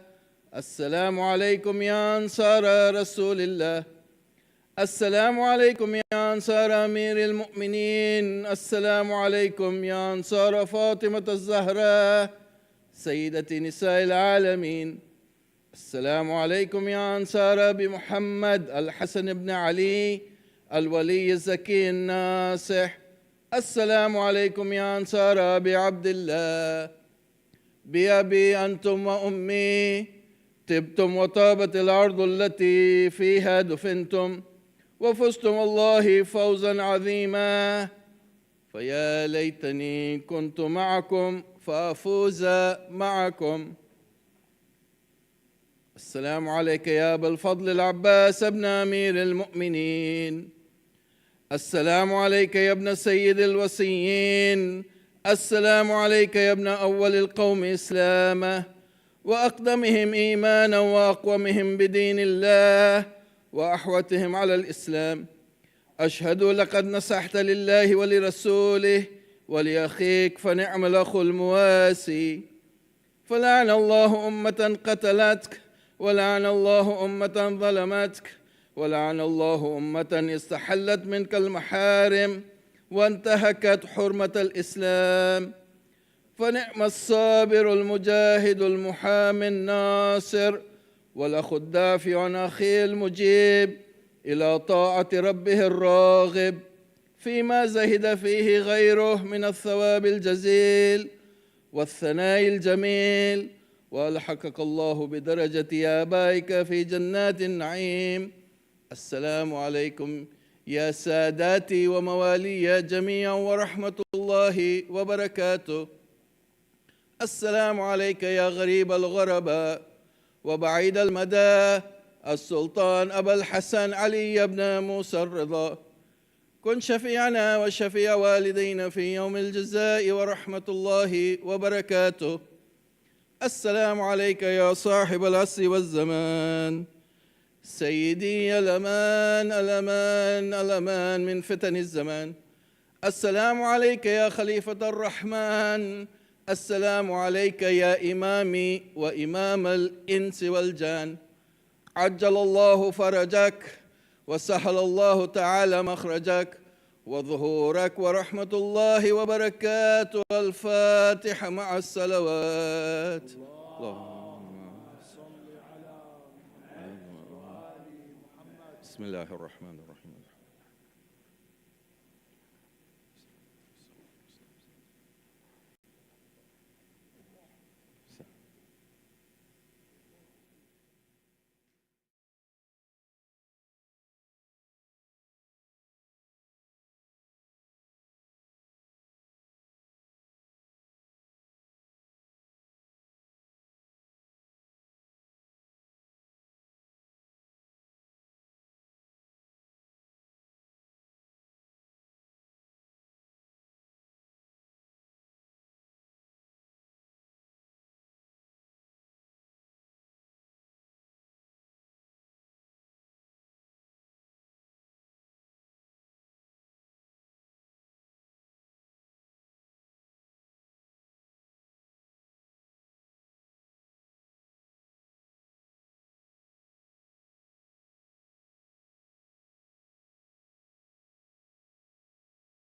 السلام عليكم يا أنصار رسول الله. السلام عليكم يا أنصار أمير المؤمنين. السلام عليكم يا أنصار فاطمة الزهراء سيدة نساء العالمين. السلام عليكم يا أنصار بمحمد الحسن بن علي الولي الزكي الناصح. السلام عليكم يا أنصار بعبد الله. بأبي أنتم وأمي طبتم وطابت الأرض التي فيها دفنتم وفزتم الله فوزا عظيما، فيا ليتني كنت معكم فأفوز معكم. السلام عليك يا أبا الفضل العباس ابن أمير المؤمنين. السلام عليك يا ابن سيد الوصيين. السلام عليك يا ابن أول القوم إسلاما وأقدمهم إيمانا وأقومهم بدين الله وأحوتهم على الإسلام. أشهد لقد نصحت لله ولرسوله ولأخيك فنعم الأخ المواسي. فلعن الله أمة قتلتك، ولعن الله أمة ظلمتك، ولعن الله أمة استحلت منك المحارم وانتهكت حرمة الإسلام. فنعم الصابر المجاهد المحامي الناصر والأخ الدافع عن أخيه المجيب إلى طاعة ربه الراغب فيما زهد فيه غيره من الثواب الجزيل والثناء الجميل، وألحقك الله بدرجة آبائك في جنات النعيم. السلام عليكم يا ساداتي وموالي جميعا ورحمة الله وبركاته. السلام عليك يا غريب الغرباء وبعيد المدى السلطان أبا الحسن علي بن موسى الرضا. كن شفيعنا وشفيع والدينا في يوم الجزاء ورحمة الله وبركاته. السلام عليك يا صاحب العصر والزمان سيدي الأمان الأمان الأمان من فتن الزمان. السلام عليك يا خليفة الرحمن. السلام عليك يا إمامي وإمام الإنس والجان. عجل الله فرجك وسهل الله تعالى مخرجك وظهورك ورحمة الله وبركاته. الفاتحة مع الصلوات. بسم الله الرحمن الرحيم.